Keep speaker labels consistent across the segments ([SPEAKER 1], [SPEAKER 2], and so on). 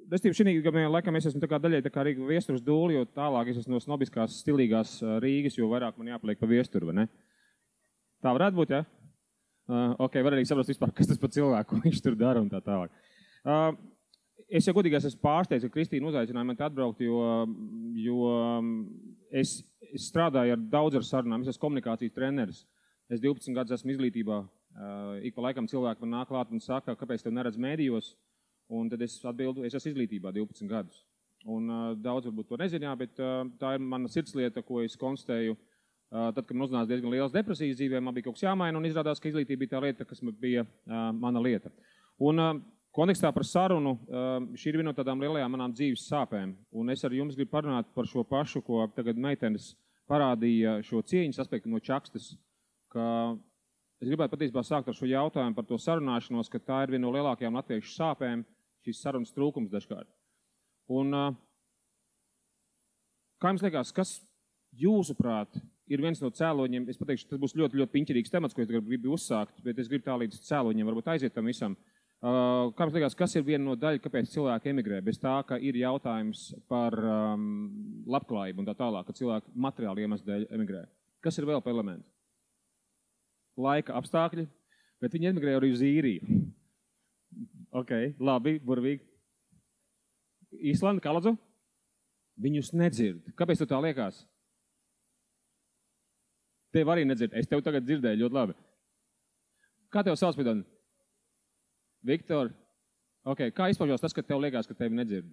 [SPEAKER 1] Restīvi, šī gadījumā laikam es esmu tā kā daļai tā kā Rīga viestures dūli, jo tālāk es esmu no snobiskās, stilīgās Rīgas, jo vairāk man jāpaliek pa viesturu, vai ne? Tā varētu būt, ja? Ok, var arī saprast vispār, kas tas par cilvēku, ko viņš tur dara un tā tālāk. Es jau godīgās esmu pārsteigts, ka Kristīna uzaicināja mani atbraukt, jo es strādāju daudz ar sarunām, es esmu komunikācijas treneris. Es 12 gadus esmu izglītībā. Ik pa laikam cilvēki man nāk klāt un saka, kāpēc tev neredz mēdījos, un tad es atbildu, es esmu izglītībā 12 gadus. Un daudz varbūt to nezinu, bet tā ir mana sirdslieta, ko es konstatēju. Tad, kad man uznāca diezgan lielas depresijas dzīvē, man bija kaut kas jāmaina, un izrādās, ka izglītība bija tā lieta, kas bija mana lieta. Un kontekstā par sarunu, šī ir viena no tādām lielajām manām dzīves sāpēm. Un es ar jums gribu parunāt par šo pašu, ko tagad meitenes parādīja šo cieņas aspektu no čakstas, ka es gribētu patiesībā sākt ar šo jautājumu par to sarunāšanos, ka tā ir viena no lielākajām latviešu sāpēm, šīs sarunas trūkums dažkārt. Un kā jums liekas, kas jūsuprāt ir viens no cēloņiem, es pateikšu, tas būs ļoti, ļoti piņķirīgs temats, ko es gribu uzsākt, bet es gribu tā līdz cēloņiem varbūt aiziet tam visam. Kā jums liekas, kas ir viena no daļa, kāpēc cilvēki emigrē? Bez tā, ka ir jautājums par labklājību un tā tālāk, ka cilvēki materiāli iemeslu dēļ emigrē. Kas ir vēl par elementu? Laika apstākļi, bet viņi emigrē arī uz īriju. Ok, labi, burvīgi. Īslanda, Kaladzu? Viņus nedzird. Kāpēc tu tā liekas? Tev arī nedzird. Es tev tagad dzirdēju ļoti labi. Kā tev sauc, Pidon? Viktor? Ok, kā izpaužās tas, ka tev liekas, ka tevi nedzird?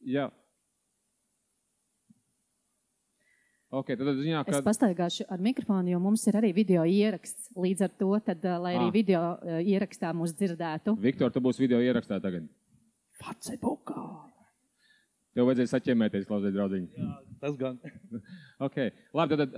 [SPEAKER 1] Jā. Ok, tad ziņā, ka...
[SPEAKER 2] Es pastaigāšu ar mikrofonu, jo mums ir arī video ieraksts. Līdz ar to, tad, lai arī video ierakstā mūs dzirdētu.
[SPEAKER 1] Viktor, tu būs video ierakstā tagad.
[SPEAKER 2] Facebookā.
[SPEAKER 1] Tev vajadzēja saķemēties, klausēt, draudziņi.
[SPEAKER 3] Jā, tas gan.
[SPEAKER 1] Ok, labi, tad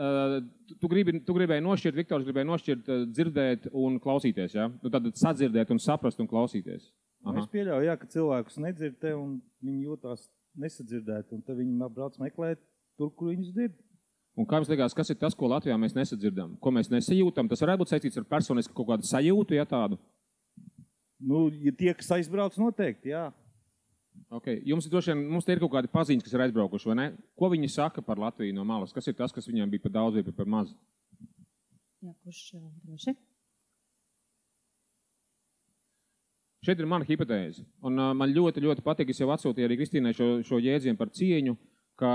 [SPEAKER 1] tu gribēji nošķirt, Viktors gribēja nošķirt, dzirdēt un klausīties, ja? Nu, tad sadzirdēt un saprast un klausīties.
[SPEAKER 3] Es pieļauju, jā, ka cilvēkus nedzird te un viņi jūtās nesadzirdēt, un tad viņi brauc meklēt tur, kur viņus dzird.
[SPEAKER 1] Un kā jums liekas, kas ir tas, ko Latvijā mēs nesadzirdam? Ko mēs nesajūtam? Tas varētu būt saistīts ar personisku kaut kādu sajūtu, ja tādu?
[SPEAKER 3] Nu, ja tie, kas aizbrauc, noteikti, jā.
[SPEAKER 1] Ok, jums droši vien, mums te ir kaut kādi paziņas, kas ir aizbraukuši, vai ne? Ko viņi saka par Latviju no malas? Kas ir tas, kas viņiem bija par daudz vai par maz?
[SPEAKER 2] Jā, kurš droši?
[SPEAKER 1] Šeit ir mana hipotēze. Un man ļoti, ļoti patīk, es jau atsūtīju arī Kristīnai šo jēdzienu par cieņu, ka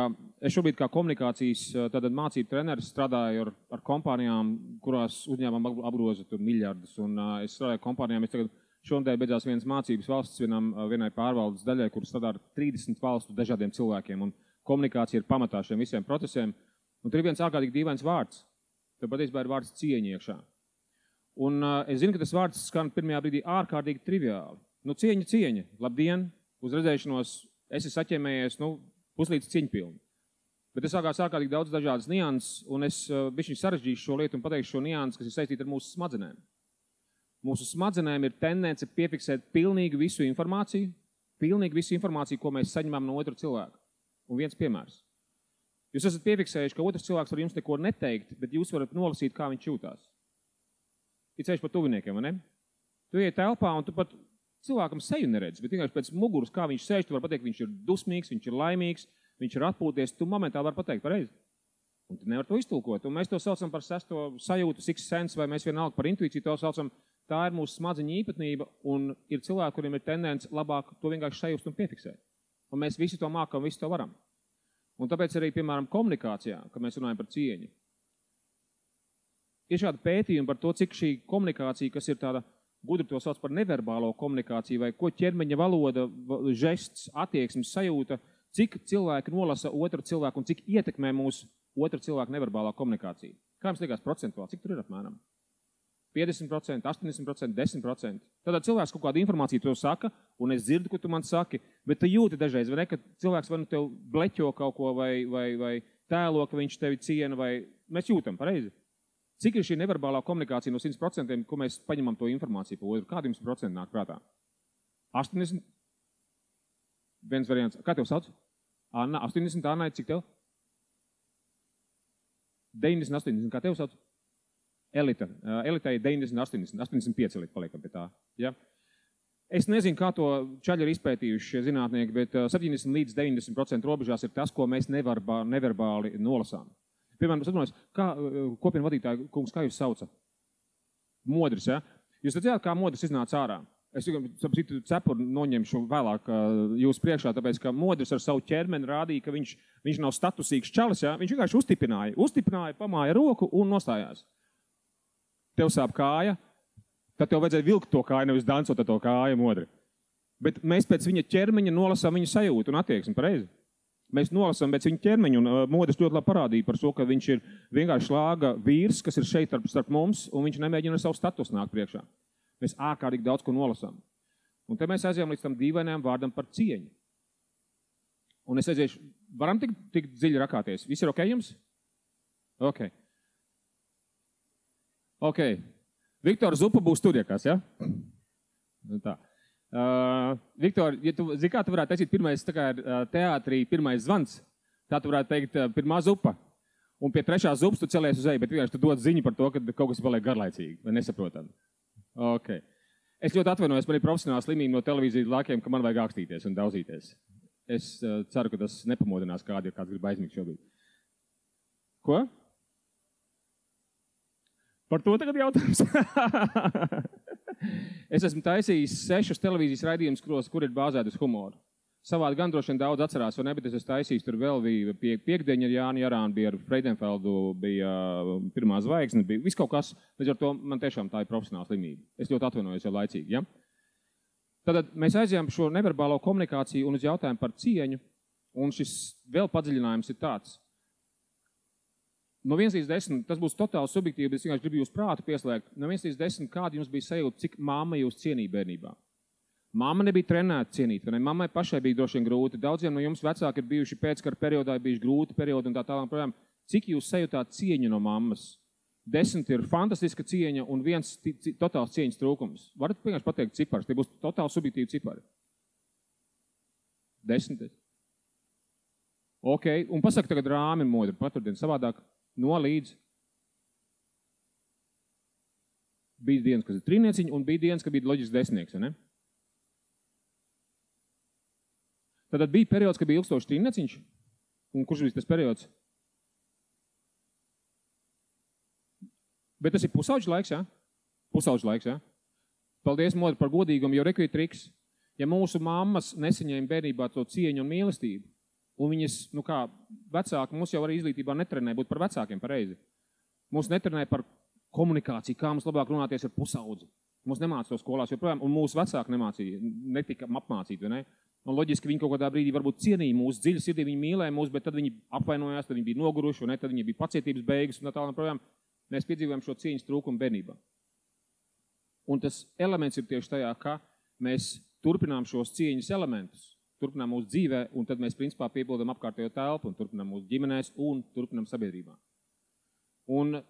[SPEAKER 1] es šobrīd kā komunikācijas mācību treneris strādāju ar kompānijām, kurās uzņēmām apgroza tur miljardus. Un es strādāju kompānijām, es tagad šonadēļ beidzās vienas mācības valsts vienai pārvaldes daļai, kur strādā ar 30 valstu dažādiem cilvēkiem. Un komunikācija ir pamatā šiem visiem procesiem. Un tur ir viens ārkārtīgi dīvains vārds. Tur patiesībā ir vārds cieņa iekšā. Un es zinu, ka tas vārds skan pirmajā brīdī ārkārtīgi triviāli. Nu, cieņa. Labdien, uz redzēšanos, esi saķēmējies, puslīdz cieņpilni. Bet es sākās ārkārtīgi daudz dažādas nianses, un es bišķiņ sarežģīšu šo lietu un pateikšu šo nianses, kas ir saistīta ar mūsu smadzenēm. Mūsu smadzenēm ir tendence piefiksēt pilnīgi visu informāciju, ko mēs saņemam no otra cilvēka. Un viens piemērs. Jūs esat piefiksējuši, ka otrs cilvēks var jums neko neteikt, bet jūs varat nolasīt, kā viņš jūtās. Ir ceļš par tuviniekiem, vai ne? Tu iet telpā, un tu pat cilvēkam seju neredzi, bet vienkārši pēc muguras, kā viņš sēž, tu var pateikt, viņš ir dusmīgs, viņš ir laimīgs, viņš ir atpūties, tu momentā var pateikt pareizi. Un tu nevar to iztulkot. Un mēs to saucam par sesto sajūtu, sixth sense, vai mēs vienalga par intuīciju to saucam. Tā ir mūsu smadzeņu īpatnība, un ir cilvēki, kuriem ir tendence labāk to vienkārši sajust un piefiksēt. Un mēs visi to mākam, visi to varam. Un tāpēc arī, piemēram, komunikācijā, kad mēs runājam par cieņu, ir šāda pētījuma par to, cik šī komunikācija, kas ir tāda, gudri to sauc par neverbālo komunikāciju, vai ko ķermeņa valoda, žests, attieksmes sajūta, cik cilvēki nolasa otru cilvēku un cik ietekmē mūsu otru cilvēku neverbālā komunikācija. Kā jums liekas procentuāli? Cik tur ir apmēram? 50%, 80%, 10%. Tad cilvēks kaut kādu informāciju to saka, un es dzirdu, ko tu man saki, bet tu jūti dažreiz, vai ne, ka cilvēks vai nu tev bleķo kaut ko, vai tēlo, ka viņš tevi ciena, vai mēs jūtam, pareizi? Cik ir šī neverbālā komunikācija no 100%, ko mēs paņemam to informāciju pa otru? Kādi jums procenti nāk prātā? 80? Viens variants. Kā tev sauc? Anna, 80, Anna, cik tev? 90, 80, kā tev sauc? Elita. Elitai 90, 80, 85 elita paliekam pie tā. Ja? Es nezinu, kā to čaļi ir izpētījuši šie zinātnieki, bet 70 līdz 90% robežās ir tas, ko mēs neverbāli nolasām. Piemēram, es atdomājos, kopienu vadītāju kungs, kā jūs sauca? Modris, ja? Jūs redzējāt, kā Modris iznāca ārā? Es sapratu, cepuru noņemšu vēlāk jūs priekšā, tāpēc, ka Modris ar savu ķermeni rādīja, ka viņš nav statusīgs čalis, ja? Viņš vienkārši uzstipināja, pamāja roku un nostājās. Tev sāp kāja, tad tev vajadzēja vilkt to kāju, nevis dancot ar to kāju, Modri. Bet mēs pēc viņa ķermeņa nolasām viņa sajūtu un attieksmi, pareizi. Mēs nolasām pēc viņa ķermeņa, un Modris ļoti labi parādīja par to, ka viņš ir vienkārši šlāga vīrs, kas ir šeit starp mums, un viņš nemēģina ar savu statusu nākt priekšā. Mēs ārkārtīgi daudz ko nolasām. Un te mēs aizējām līdz tam dīvainajam vārdam par cieņu. Un es aiziešu, varam tik dziļi rakāties? Viss ir ok jums? Ok. Ok. Viktor Zupa būs studijākās, ja? Tā. Viktor, ja tu zini, kā tu varētu teikt pirmais, tā kā ir teātrī pirmais zvans, tā tu varētu teikt pirmā zupa. Un pie trešā zupas tu celies uz eju, bet vienkārši tu dod ziņu par to, ka kaut kas paliek garlaicīgi, vai nesaprotam. Ok. Es ļoti atvainojos, man ir profesionāla slimība no televīzijas laikiem, ka man vajag ākstīties un daudzīties. Es ceru, ka tas nepamodinās kāds grib aizmigt šobrīd. Ko? Par to tagad jautājums. Es esmu taisījis 6 televīzijas raidījumus, kur ir bāzēti uz humoru. Savādi gan droši vien daudz atcerās, vai ne, bet es esmu taisījis, tur vēl bija piekdiena ar Jāni Jarānu, bija ar Freidenfeldu, bija pirmā zvaigzne, bija viss kaut kas, līdz ar to man tiešām tā ir profesionāla slimība. Es ļoti atvainojos jau laicīgi, ja? Tātad mēs aizjām šo neverbālo komunikāciju un uz jautājumu par cieņu, un šis vēl padziļinājums ir tāds. No 1 līdz 10, tas būs totāli subjektīvi, bet es vienkārši gribu jūs prātu pieslēgt. No 1 līdz 10, kāda jums bija sajūta, cik mamma jūs cienīja bērnībā? Mamma nebija trenēta cienīt, vai ne? Mammai pašai bija droši vien grūti. Daudziem no jums vecāki ir bijuši pēckara periodā, bijuši grūti periodi un tā tālāk. Cik jūs sajūtāt cieņu no mammas? 10 ir fantastiska cieņa un 1 totāls cieņas trūkums. Varat vienkārši pateikt cipars, tie būs totāli subjektīvi cipari. 10. Ok, un pasaka tagad rāmi modri, paturdien savādāk. No līdz bija dienas, kas ir trīnieciņi, un bija dienas, ka bija loģisks desmitnieks, ne? Tad bija periods, ka bija ilgstošs trīnieciņš, un kurš bija tas periods? Bet tas ir pusauģis laiks, ja? Pusauģis laiks, ja? Paldies, Modri, par godīgumu, jo reku ir triks. Ja mūsu mammas nesaņēma bērnībā to cieņu un mīlestību, un viņas, vecāki, mums jau arī izglītībā netrenē būt par vecākiem pareizi. Mums netrenē par komunikāciju, kā mums labāk runāties ar pusaudzi. Mums nemāca to skolās joprojām, un mūsu vecāki nemācīja, netika apmācīt, vai ne? Un loģiski viņi kaut kādā brīdī varbūt cienīja mūsu dziļi sirdī, viņi mīlēja mūs, bet tad viņi apvainojās, tad viņi bija noguruši, un tad viņi bija pacietības beigas, un tā tālāk projām. Mēs piedzīvojam šo cieņas trūkumu bērnībā. Un tas elements ir tieši tajā, ka mēs turpinām šos cieņas elementus, turpinām mūsu dzīvē, un tad mēs principā piepildam apkārtējo telpu, un turpinām mūsu ģimenēs, un turpinām sabiedrībā. Un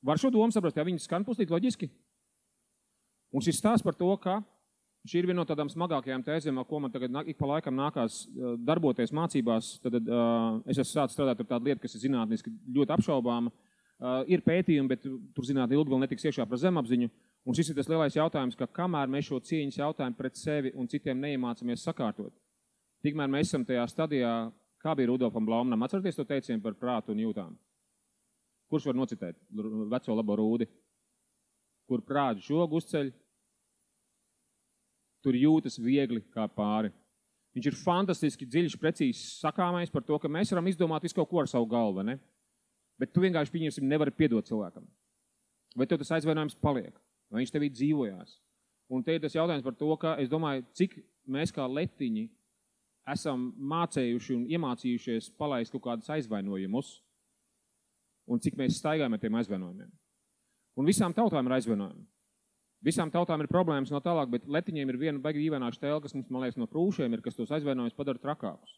[SPEAKER 1] var šo domu saprast, ja viņi skan puslīt loģiski? Un šis stāsts par to, ka šī ir viena no tādām smagākajām tēzēm, ko man tagad ik pa laikam nākās darboties mācībās, tad es esmu sācis strādāt ar tādu lietu, kas ir zinātniski ļoti apšaubāma. Ir pētījumi, bet tur zinātni ilgi vēl netiks iekšā par zemapziņu. Un šis ir tas lielais jautājums, ka kamēr mēs šo cieņas jautājumu pret sevi un citiem neiemācamies sakārtot, tikmēr mēs esam tajā stadijā, kā bija Rudolfam Blaumanam. Atceraties to teicienu par prātu un jūtām? Kurš var nocitēt veco labo Rūdi? Kur prātu žogu uzceļ, tur jūtas viegli kā pāri. Viņš ir fantastiski dziļš, precīzs sakāmais par to, ka mēs varam izdomāt visu kaut ko ar savu galvu, ne? Bet tu vienkārši pieņemsim nevari piedot cilvēkam. Vai tev tas aizvainojums paliek? Vai viņš tevī dzīvojās? Un te ir tas jautājums par to, ka es domāju, cik mēs kā letiņi esam mācējuši un iemācījušies palaist kaut kādus aizvainojumus, un cik mēs staigājam ar tiem aizvainojumiem. Un visām tautām ir aizvainojumi. Visām tautām ir problēmas no tālāk, bet letiņiem ir viena baigi dīvainā štēle, kas mums, man liekas, no prūšiem ir, kas tos aizvainojumus padara trakākus.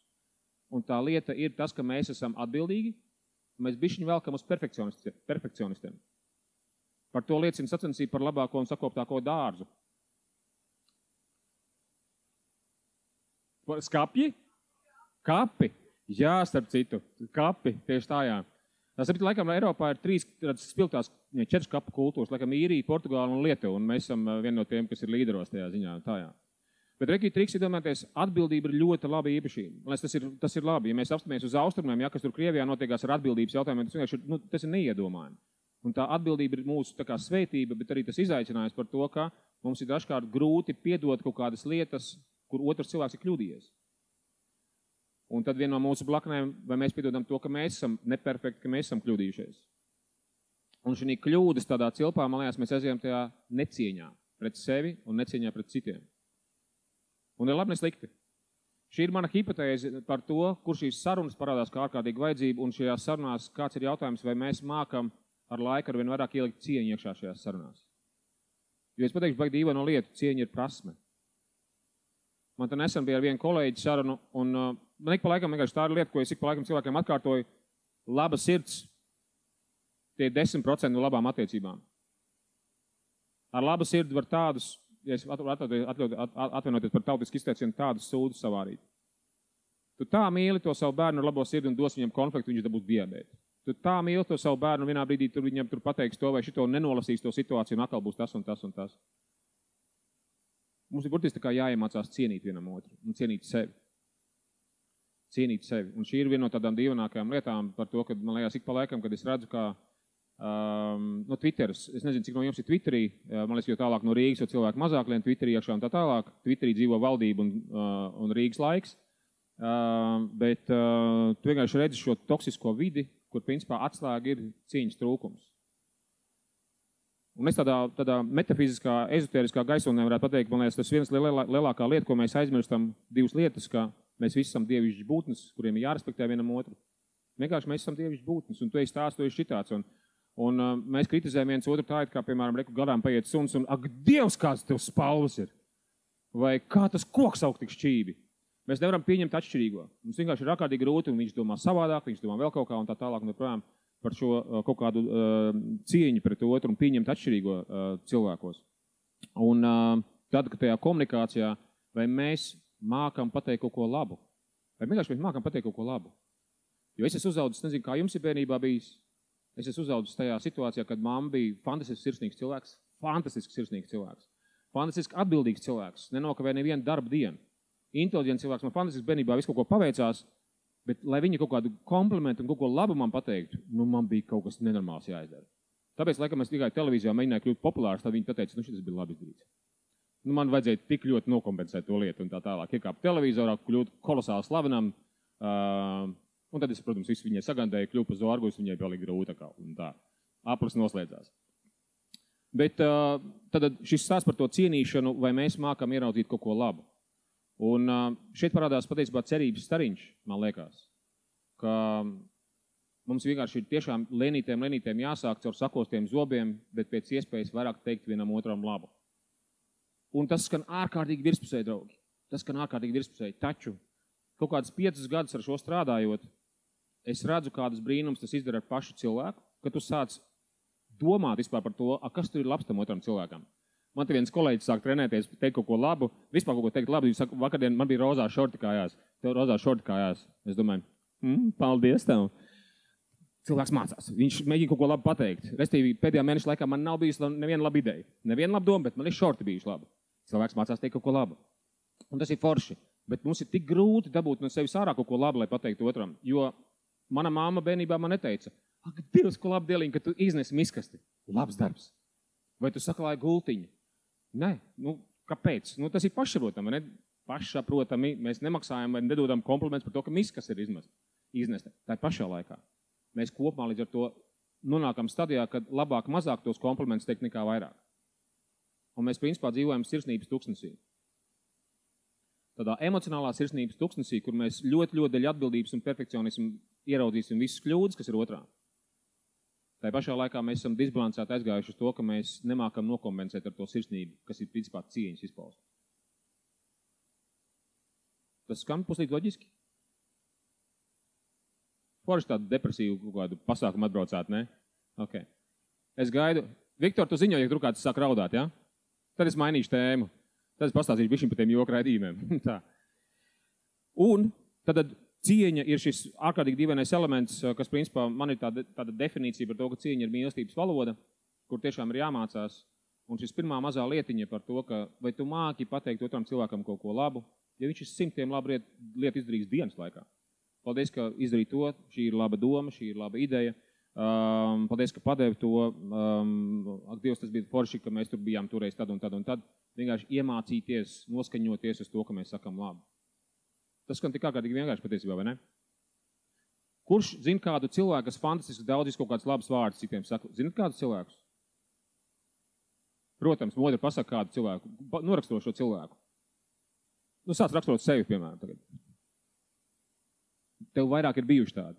[SPEAKER 1] Un tā lieta ir tas, ka mēs esam atbildīgi, un mēs bišķiņi velkam uz perfekcionistiem. Par to liecina sacensība par labāko un sakoptāko dārzu. Skapji? Kapi. Jā, starp citu. Kapi, tieši tā, jā. Tāpēc, laikam, Eiropā ir 4 kapu kultūras, laikam Īrija, Portugāla un Lietuva, un mēs esam vieni no tiem, kas ir līderos tajā ziņā. Tā, jā. Bet Reki triks ir domāties, atbildība ir ļoti laba īpašība. Tas ir labi. Ja mēs apstāmies uz austrumiem, kas tur Krievijā notiekās ar atbildības jautājumiem, tas ir neiedomājami. Un tā atbildība ir mūsu tā kā svētība, bet arī tas izaicinājums par to, ka mums ir dažkārt grūti piedot kaut kādas lietas, kur otrs cilvēks ir kļūdījies. Un tad viena no mūsu blaknēm, vai mēs piedodam to, ka mēs esam neperfekti, ka mēs esam kļūdījušies. Un šī kļūdas tādā cilpā, man liekas, mēs aizējām tajā necieņā pret sevi un necieņā pret citiem. Un ir labi, ne slikti. Šī ir mana hipotēze par to, kur šīs sarunas parādās kā ārkārtīgi vajadzība, un šajās sarunās kāds ir jautājums, vai mēs mākam ar laiku ar vien vairāk ielikt cieņu iekšā šajās sarunās. Jo es pateikšu, baigi dīvaino lietu, cieņa ir prasme. Man te nesen bija ar vienu kolēģi sarunu, un man ik pa laikam vienkārši tā ir lieta, ko es ik pa laikam cilvēkiem atkārtoju, laba sirds, tie 10% no labām attiecībām. Ar labu sirdi var tādus, ja es atvainoties par tautisku izteicienu, tādus sūdus savārīt. Tu tā mīli to savu bērnu ar labo sirdi un dos viņam konfliktu, viņš dabūs diabētu. Tu tā mīli to savu bērnu, vienā brīdī viņam tur pateiks to vai šito, nenolasīs to situāciju un atkal būs tas un tas un tas. Mums ir burtiski tā kā jāiemācās cienīt vienam otru un cienīt sevi. Cienīt sevi. Un šī ir viena no tādām dīvainākajām lietām par to, ka man liekas ik pa laikam, kad es redzu, kā no Twitteras, es nezinu, cik no jums ir Twitterī, man liekas, jo tālāk no Rīgas, jo cilvēki mazāk lien Twitterī iekšā un tā tālāk. Twitterī dzīvo valdība un Rīgas laiks, bet tu vienkārši redzi šo toksisko vidi, kur principā atslēga ir cieņas trūkums. Un es tādā metafiziskā, ezotēriskā gaisotnē varētu pateikt, man liekas, tas viens lielākā lieta, ko mēs aizmirstam, divas lietas, ka mēs visi esam dievišķi būtnes, kuriem ir jārespektē vienam otru. Vienkārši mēs esam dievišķi būtnes, un tu esi tāds, tu esi šitāds. Un mēs kritizējam viens otru tā, kā, piemēram, garām paiet suns, un ak, Dievs, kāds tev spalvas ir! Vai kā tas koks aug tik šķīvi? Mēs nevaram pieņemt atšķirīgo. Mums vienkārši ir ārkārtīgi grūti, un viņš domā savādāk, viņš domā vēl kaut kā, un tā tālāk, un joprojām par šo kaut kādu cieņu pret otru un pieņemt atšķirīgo cilvēkos. Un tad, kad tajā komunikācijā, vai mēs mākam pateikt kaut ko labu, vai vienkārši mēs mākam pateikt kaut ko labu. Jo es esmu uzaudzis, nezinu, kā jums ir bērnībā bijis, es esmu uzaudzis tajā situācijā, kad mamma bija fantastisks sirsnīgs cilvēks, fantastiski atbildīgs cilvēks, nenokavē nevienu darba dienu. Inteliģents cilvēks, man fantastiski bērnībā visu kaut ko paveicās, bet lai viņi kaut kādu komplimentu un kaut ko labu man pateiktu, man bija kaut kas nenormāls jāizdara. Tāpēc, laikam, es tikai televīzijā mēģināju kļūt populārs, tad viņi pateica, šis bija labi izdarīts. Man vajadzēja tik ļoti nokompensēt to lietu un tā tālāk. Iekāpt televīzorā, kļūt kolosāli slavenam, un tad es, protams, visu viņai sagandēju, kļūt pa zorgus, viņai palika grūti un tā. Aplis noslēdzās. Bet tad šis stāsts par to cienīšanu, vai mēs mākam ieraudzīt kaut ko labu. Un šeit parādās patiesībā cerības stariņš, man liekas, ka mums vienkārši ir tiešām lēnītēm jāsāk caur sakostiem zobiem, bet pēc iespējas vairāk teikt vienam otram labu. Un tas skan ārkārtīgi virspusēji, draugi. Tas skan ārkārtīgi virspusēji. Taču kaut kādas 5 gadus ar šo strādājot, es redzu, kādas brīnums tas izdara ar pašu cilvēku, ka tu sāc domāt vispār par to, kas tur ir labs tam otram cilvēkam. Man te viens kolēģis sāk trenēties, teikt kaut ko labu, vispār kaut ko teikt labu. Viņš saka, vakardien man bija rozā šorti kājās. Tev rozā šorti kājās. Es domāju, paldies tev. Cilvēks mācās. Viņš mēģina kaut ko labu pateikt. Restīvi, pēdējā mēneša laikā man nav bijis neviena laba ideja. Neviena laba doma, bet man ir šorti bijuši labi. Cilvēks mācās teikt kaut ko labu. Un tas ir forši. Bet mums ir tik grūti dabūt no sevis ārā kaut ko labu, lai pateiktu otram. Jo mana mamma bērnībā man neteica, ak, Dievs, ko labi dēliņ, ka tu iznesi miskasti. Labs darbs. Vai tu saklāji gultiņu? Nē, kāpēc? Tas ir pašsaprotami, ne? Pašsaprotami, mēs nemaksājam vai nedodam kompliments par to, ka miskas ir iznesta. Tā ir pašā laikā. Mēs kopumā līdz ar to nonākam stadijā, kad labāk mazāk tos komplimentus teikt nekā vairāk. Un mēs principā dzīvojam sirsnības tuksnesī. Tādā emocionālā sirsnības tuksnesī, kur mēs ļoti dēļ atbildības un perfekcionismu ieraudzīsim visas kļūdas, kas ir otrā. Tā pašā laikā mēs esam disbalansēti aizgājuši uz to, ka mēs nemākam nokompensēt ar to sirsnību, kas ir principā cieņas izpausme. Tas skan puslīt loģiski? Forši tādu depresīvu kaut kādu pasākumu atbraucāt, ne? Ok. Es gaidu. Viktor, tu ziņoji, ja tur kāds sāk raudāt, ja? Tad es mainīšu tēmu. Tad es pastāstīšu bišķiņ par tiem joku raidījumiem. Tā. Un tad cieņa ir šis ārkārtīgi dīvainais elements, kas principā man ir tāda definīcija par to, ka cieņa ir mīlestības valoda, kur tiešām ir jāmācās. Un šis pirmā mazā lietiņa par to, ka vai tu māki pateikt otram cilvēkam kaut ko labu, ja viņš ir 100 labu lietu izdarījis dienas laikā. Paldies, ka izdarīja to, šī ir laba doma, šī ir laba ideja. Paldies, ka padevi to. Ak, Dievs, tas bija forši, ka mēs tur bijām toreiz tad un tad un tad. Vienkārši iemācīties, noskaņoties uz to, ka mēs sakam labu. Tas skan tik ārkārtīgi vienkārši patiesībā, vai ne? Kurš zina kādu cilvēku, kas fantastiski daudz kaut kāds labs vārds citiem saka? Zinat kādu cilvēkus? Protams, modri pasaka kādu cilvēku, noraksturo šo cilvēku. Nu, sāc raksturot sevi, piemēram, tagad. Tev vairāk ir bijuši tādi.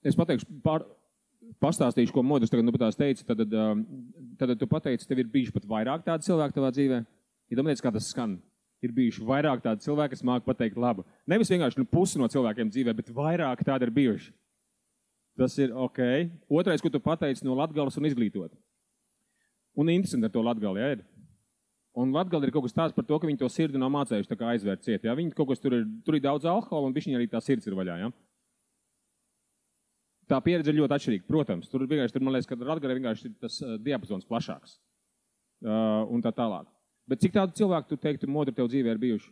[SPEAKER 1] Es pateikšu, pastāstīšu, ko Modris tagad pat tās teica, tad tu pateici, tev ir bijuši pat vairāk tādi cilvēki tavā dzīvē. Iedomājieties, kā tas skan. Ir bijuši vairāk tādi cilvēki, kas māk pateikt labu. Nevis vienkārši pusi no cilvēkiem dzīvē, bet vairāk tādi ir bijuši. Tas ir ok. Otrais, ko tu pateici, no Latgales un izglītot. Un interesanti ar to Latgali, ja ir. Un Latgali ir kaut kas tāds par to, ka viņi to sirdi nav mācējuši tā kā aizvērt ciet. Ja? Viņi kaut kas tur ir daudz alkohola un bišķiņi arī tā sirds ir vaļā. Ja? Tā pieredze ir ļoti atšķirīga. Protams, tur man liekas, ka Latgali vienkārši ir tas diapazons plašāks. Un tā tālāk. Bet cik tādu cilvēku tu teiktu, Modri, tev dzīvē ir bijuši?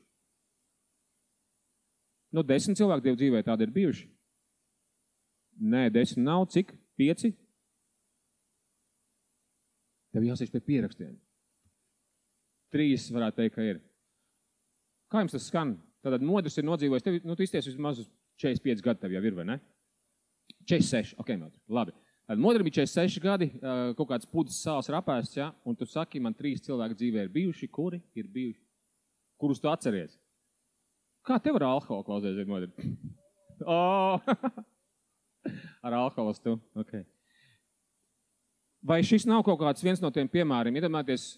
[SPEAKER 1] Nu, 10 cilvēku tev dzīvē tādi ir bijuši? Nē, 10 nav. Cik? 5? Tev jāsēž pie pierakstiem. 3 varētu teikt, ka ir. Kā jums tas skan? Tātad Modris ir nodzīvojis, tev, tu izties vismaz uz 45 gadu tev jau ir, vai ne? 46, ok, Modri, labi. Modri bija 46 gadi, kaut kāds pudas sāls rapēsts, ja? Un tu saki, man 3 cilvēki dzīvē ir bijuši, kuri ir bijuši? Kurus tu atceries? Kā tev ar alkoholu klausies, Modri? Oh! Ar alkoholas tu, ok. Vai šis nav kaut kāds viens no tiem piemēriem? Iedomājieties,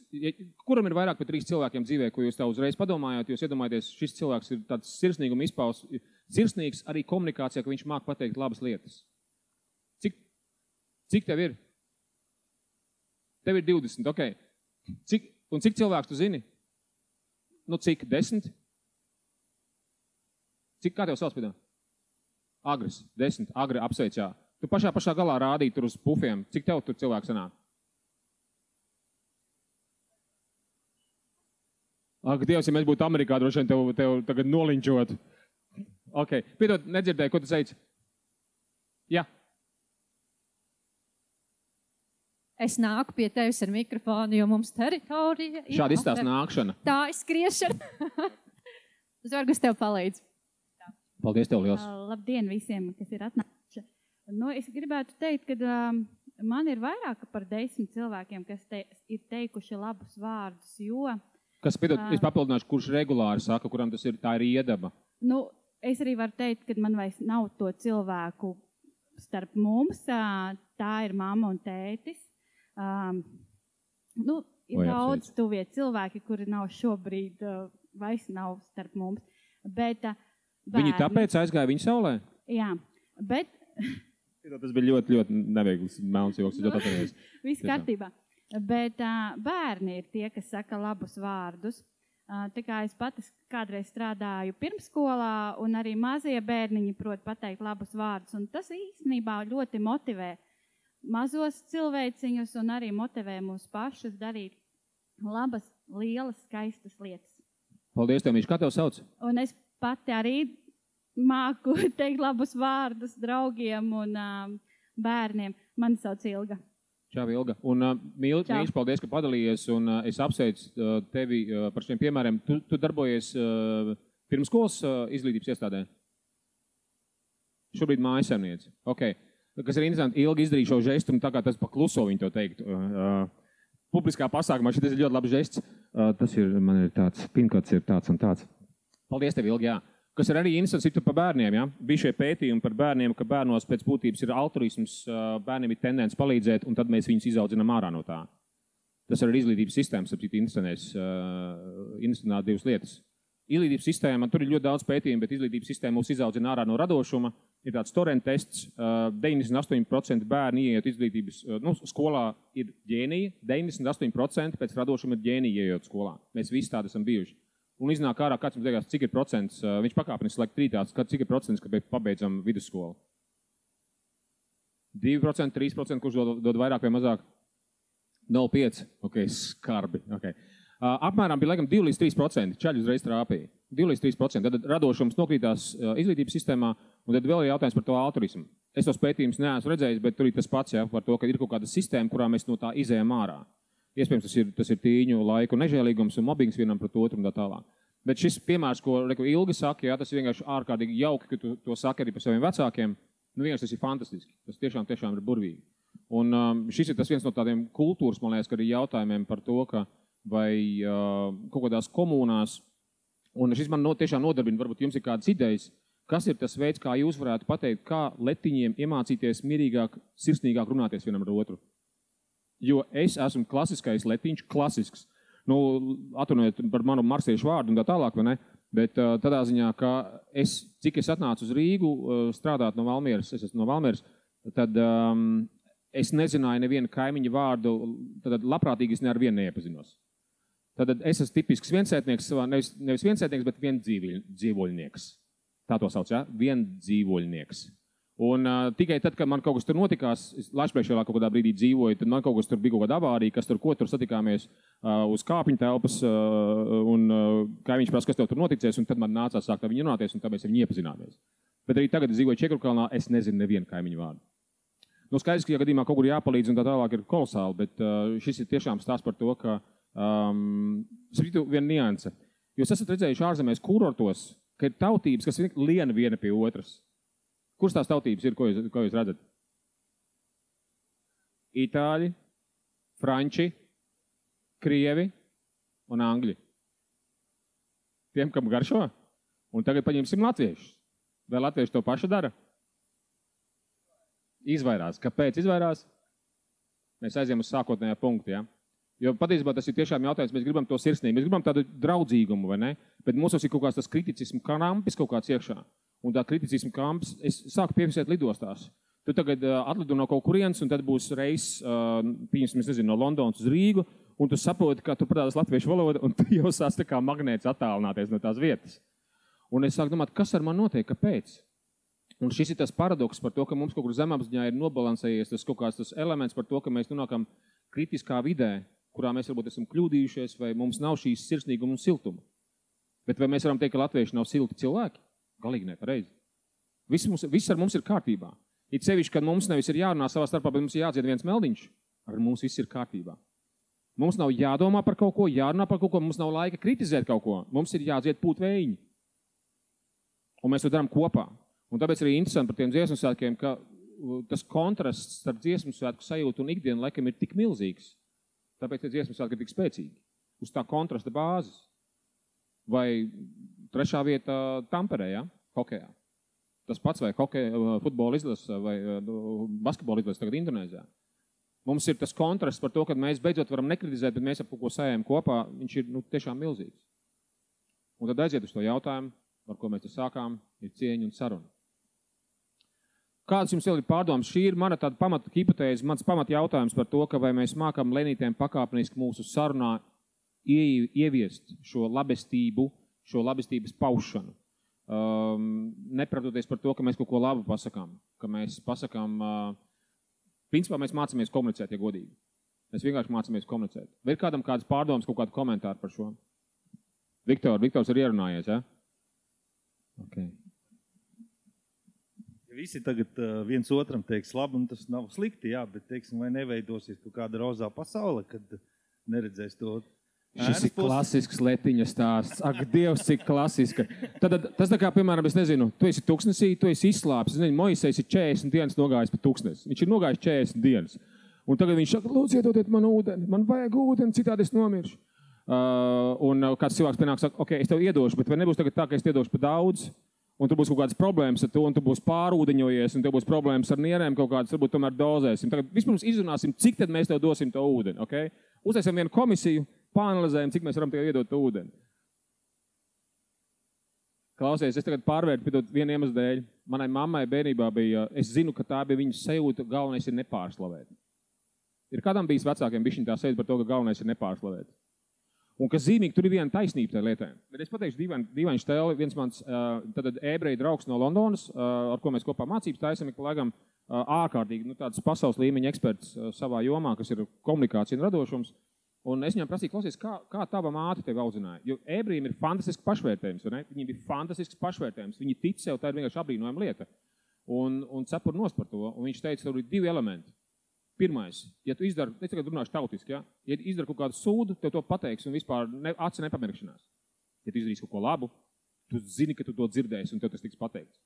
[SPEAKER 1] kuram ir vairāk par 3 cilvēkiem dzīvē, ko jūs tā uzreiz padomājāt, jūs iedomājaties, šis cilvēks ir tāds sirsnīguma izpaus, sirsnīgs arī komunikācijā, ka viņš māk pateikt labas lietas. Cik tev ir? Tev ir 20, ok. Un cik cilvēks tu zini? Nu, cik? 10? Kā tev sauc pēc? Agris, 10, Agri apsveic, jā. Tu pašā galā rādīji tur uz pufiem. Cik tev tur cilvēks sanāk? Ak, Dievs, ja mēs būtu Amerikā, droši vien tev tagad nolinčot. Ok, piedod, nedzirdēju, ko tu teici? Jā.
[SPEAKER 2] Es nāku pie tevis ar mikrofonu, jo mums teritorija ir...
[SPEAKER 1] Šādi izstās nākšana.
[SPEAKER 2] Tā ir skriešana. Zorgus tev palīdz.
[SPEAKER 1] Paldies tev liels.
[SPEAKER 4] Labdien visiem, kas ir atnākuši. Nu, es gribētu teikt, ka man ir vairāk par 10 cilvēkiem, kas ir teikuši labus vārdus, jo...
[SPEAKER 1] Kas, piedod, es papildināšu, kurš regulāri saka, kuram tas ir, tā ir iedaba?
[SPEAKER 4] Nu, es arī varu teikt, ka man vairs nav to cilvēku starp mums. Tā ir mamma un tētis. Nu, ir daudz tuvie cilvēki, kuri nav šobrīd, vairs nav starp mums. Bet,
[SPEAKER 1] viņi tāpēc aizgāja viņa saulē?
[SPEAKER 4] Jā, bet...
[SPEAKER 1] Tas bija ļoti, ļoti neviegls melns joks, ļoti atceries.
[SPEAKER 4] Viss kārtībā. Bet bērni ir tie, kas saka labus vārdus. Tā kā es pati kādreiz strādāju pirmsskolā, un arī mazie bērniņi prot pateikt labus vārdus. Un tas īstenībā ļoti motivē mazos cilvēciņus un arī motivē mūs pašus darīt labas, lielas, skaistas lietas.
[SPEAKER 1] Paldies tev, Mīš, kā tev sauc?
[SPEAKER 4] Un es pati arī māku teikt labus vārdus draugiem un bērniem. Mani sauc Ilga.
[SPEAKER 1] Čau, Ilga. Un Mīļš, paldies, ka padalījies, un es apsveicu tevi par šiem piemēriem. Tu darbojies pirmskolas izglītības iestādē? Šobrīd mājasemniece. Ok. Kas ir interesanti, Ilga izdarīja šo žestu, un tā kā tas pa kluso viņu to teikt. Publiskā pasākumā šitas ir ļoti labs žests. Tas ir, man ir tāds, pinkots ir tāds un tāds. Paldies tev, Ilga, jā. Kas ir arī interesants par bērniem, jā. Bija šie pētījumi par bērniem, ka bērnos pēc būtības ir altruisms, bērniem ir tendence palīdzēt, un tad mēs viņus izaudzinām ārā no tā. Tas ir izglītības sistēmas, ap citu interesanāt divas lietas. Izglītības sistēma, tur ir ļoti daudz pētījumu, bet izglītības sistēma mūs izaudzina ārā no radošuma. Ir tāds Torrent tests, 98% bērni ieiet izglītības, skolā ir ģēnija, 98% pēc radošuma ir ģēnija ieiet skolā. Mēs visi tādi esam bijuši. un iznāk ārā, kāds mums teikās, cik ir procents, viņš pakāpeniski laik trītās, cik ir procents, ka pabeidzam vidusskolu. 2%, 3%, kurš dod vairāk vai mazāk? 0,5%. Ok, skarbi. Okay. Apmēram bija laikam 2 līdz 3%, čaļi uzreiz trāpīja. 2 līdz 3%. Tad radošums nokrītās izglītības sistēmā, un tad vēl ir jautājums par to altruismu. Es tos pētījumus neesmu redzējis, bet tur ir tas pats, ja, par to, ka ir kaut kāda sistēma, kurā mēs no tā izējam ārā. Iespējams, tas ir tīņu laiku nežēlīgums un mobbings vienam pret otru un tā tālāk. Bet šis piemērs, ko Ilga saka, jā, tas ir vienkārši ārkārtīgi jauki, ka tu to saki arī par saviem vecākiem. Nu, vienkārši tas ir fantastiski. Tas tiešām ir burvīgi. Un šis ir tas viens no tādiem kultūras, man liekas, ka arī jautājumiem par to, ka vai kaut kādās komunās, un šis man tiešām nodarbina, varbūt jums ir kādas idejas, kas ir tas veids, kā jūs varētu pateikt, kā letiņiem iemācīties mierīgāk, sirsnīgāk runāties vienam ar otru. Jo es esmu klasiskais letiņš, klasisks. Nu, atrunājot par manu marsiešu vārdu un tā tālāk, vai ne? Bet tādā ziņā, ka cik es atnācu uz Rīgu strādāt no Valmieras, es esmu no Valmieras, tad es nezināju nevienu kaimiņu vārdu, tad labprātīgi es ne ar vienu neiepazinos. Tad es esmu tipisks viensētnieks, nevis viensētnieks, bet dzīvoļnieks. Tā to sauc, ja? Dzīvoļnieks. Un tikai tad, kad man kaut kas tur notikās, es Lašpriekšēlā kaut kādā brīdī dzīvoju, tad man kaut kas tur bija kaut kāda avārija, kas tur satikāmies uz kāpiņu telpas, un kaimiņš prasa, kas tev tur noticies, un tad man nācās sākt ar viņu runāties, un tāpēc viņi iepazināmies. Bet arī tagad es dzīvoju Čekurkalnā, es nezinu nevienu kaimiņu vārdu. Nu, skaidrs, ka, ja gadījumā kaut kur jāpalīdz un tā tālāk ir kolosāli, bet šis ir tiešām stāsts par to, ka sapratu viena nianse. Jūs esat redzējuši ārzemēs kurortos, ka ir tautības, kas liena viena pie otras. Kuras tās tautības ir, ko jūs redzat? Itāļi, franči, krievi un angļi. Tiem, kam garšo. Un tagad paņemsim latviešus. Vai latvieši to pašu dara? Izvairās. Kāpēc izvairās? Mēs aizjām uz sākotnējā punktu, ja? Jo patiesībā tas ir tiešām jautājums, mēs gribam to sirsnību, mēs gribam tādu draudzīgumu, vai ne? Bet mums ir kaut kāds tas kriticismu krampis kaut kāds iekšā. Un tā kriticismu krampis, es sāku pievisēt lidostās. Tu tagad atlido no kaut kurienes, un tad būs reiss, no Londonas uz Rīgu, un tu saproti, ka tu parādās latviešu valoda, un tu jau sāc tā kā magnēts attālināties no tās vietas. Un es sāku domāt, kas ar man notiek, kāpēc? Un šis ir tas paradoks par to, ka mums kaut kur zemapziņā ir nobalansējies tas kaut kāds tas elements par to, ka mēs nonākam kritiskā vidē, kurā mēs varbūt esam kļūdījušies, vai mums nav šīs sirsnīguma un siltuma. Bet vai mēs varam teikt, ka latvieši nav silti cilvēki? Galīgi nepareizi. Viss ar mums ir kārtībā. It sevišķi, kad mums nevis ir jārunā savā starpā, bet mums ir jādzied viens meldiņš. Ar mums viss ir kārtībā. Mums nav jādomā par kaut ko, jārunā par kaut ko, mums nav laika kritizēt kaut ko. Mums ir jādzied pūtvējiņi. Un mēs to darām kopā. Un tāpēc arī interesanti par tiem dziesmu svētkiem, ka tas kontrasts starp dziesmu svētku sajūtu un ikdienu laikam ir tik milzīgs. Tāpēc tie dziesmu svētki ir tik spēcīgi. Uz tā kontrasta bāzes. Vai 3. vieta Tamperē, ja? Hokejā. Tas pats vai futbola izlase vai basketbola izlase tagad Indonēzijā. Mums ir tas kontrasts par to, ka mēs beidzot varam nekritizēt, bet mēs ap ko sajām kopā, viņš ir tiešām milzīgs. Un tad aiziet uz to jautājumu, par ko mēs te sākām, ir cieņa un saruna. Kāds jums vēl ir pārdoms? Šī ir mana tāda pamata hipotēze, mans pamata jautājums par to, ka vai mēs mākam lenītēm pakāpeniski mūsu sarunā ieviest šo labestību, šo labestības paušanu. Nepratoties par to, ka mēs kaut ko labu pasakām, ka mēs pasakām, principā mēs mācāmies komunicēt, ja godīgi. Mēs vienkārši mācāmies komunicēt. Vai ir kādam kādas pārdomas, kaut kādu komentāru par šo? Viktors ir ierunājies, ja? Okay.
[SPEAKER 3] Visi tagad viens otram teiks labi, un tas nav slikti, jā, bet, teiksim, vai neveidosies kaut kāda rozā pasaule, kad neredzēs to.
[SPEAKER 1] Šis ir klasisks letiņa stāsts. Ak, Dievs, cik klasiska. Tad, tas tā kā, piemēram, es nezinu, tu esi tuksnesī, tu esi izslāpis. Es nezinu, Moisejs ir 40 dienas nogājis pa tuksnesi. Viņš ir nogājis 40 dienas. Un tagad viņš saka, lūdzu, iedodiet man ūdeni. Man vajag ūdeni, citādi es nomiršu. Un kāds cilvēks pienāk saka, ok, es tev iedošu, bet vai nebūs tagad tā, ka es iedošu pa daudz? Un tur būs kaut kādas problēmas ar to, un tu būs pārūdeņojies, un tev būs problēmas ar nierēm kaut kādas, varbūt tomēr dozēsim. Tagad vispirms izrunāsim, cik tad mēs tev dosim to ūdeni, ok? Uztaisam vienu komisiju, pāanalizējam, cik mēs varam tev iedot to ūdeni. Klausies, es tagad pārvērtu pie vienu iemeslu dēļ. Manai mammai bērnībā bija, es zinu, ka tā bija viņas sajūta, galvenais ir nepārslavēt. Ir kādam bijis vecākiem bišķiņ tā sajūta par to, ka galvenais ir nepārslavēt. Un kas zīmīgi, tur ir viena taisnība tajā lietā. Bet es pateikšu dīvainu stēli, viens mans ebreju draugs no Londonas, ar ko mēs kopā mācības taisam, ik laikam ārkārtīgi, tāds pasaules līmeņa eksperts savā jomā, kas ir komunikācija un radošums. Un es viņam prasīju, klausies, kā tava māte tevi audzināja? Jo ebrejiem ir fantastisks pašvērtējums, vai ne? Viņiem ir fantastisks pašvērtējums. Viņi tic sev, tā ir vienkārši apbrīnojama lieta. Un cepur nost par to. Un viņš teica, tur ir 2 elementi. Pirmais, ja tu izdari, es tagad runāšu tautiski, ja izdari kaut kādu sūdu, tev to pateiks un vispār aci nepamirkšanās. Ja tu izdarīsi kaut ko labu, tu zini, ka tu to dzirdēsi un tev tas tiks pateikts.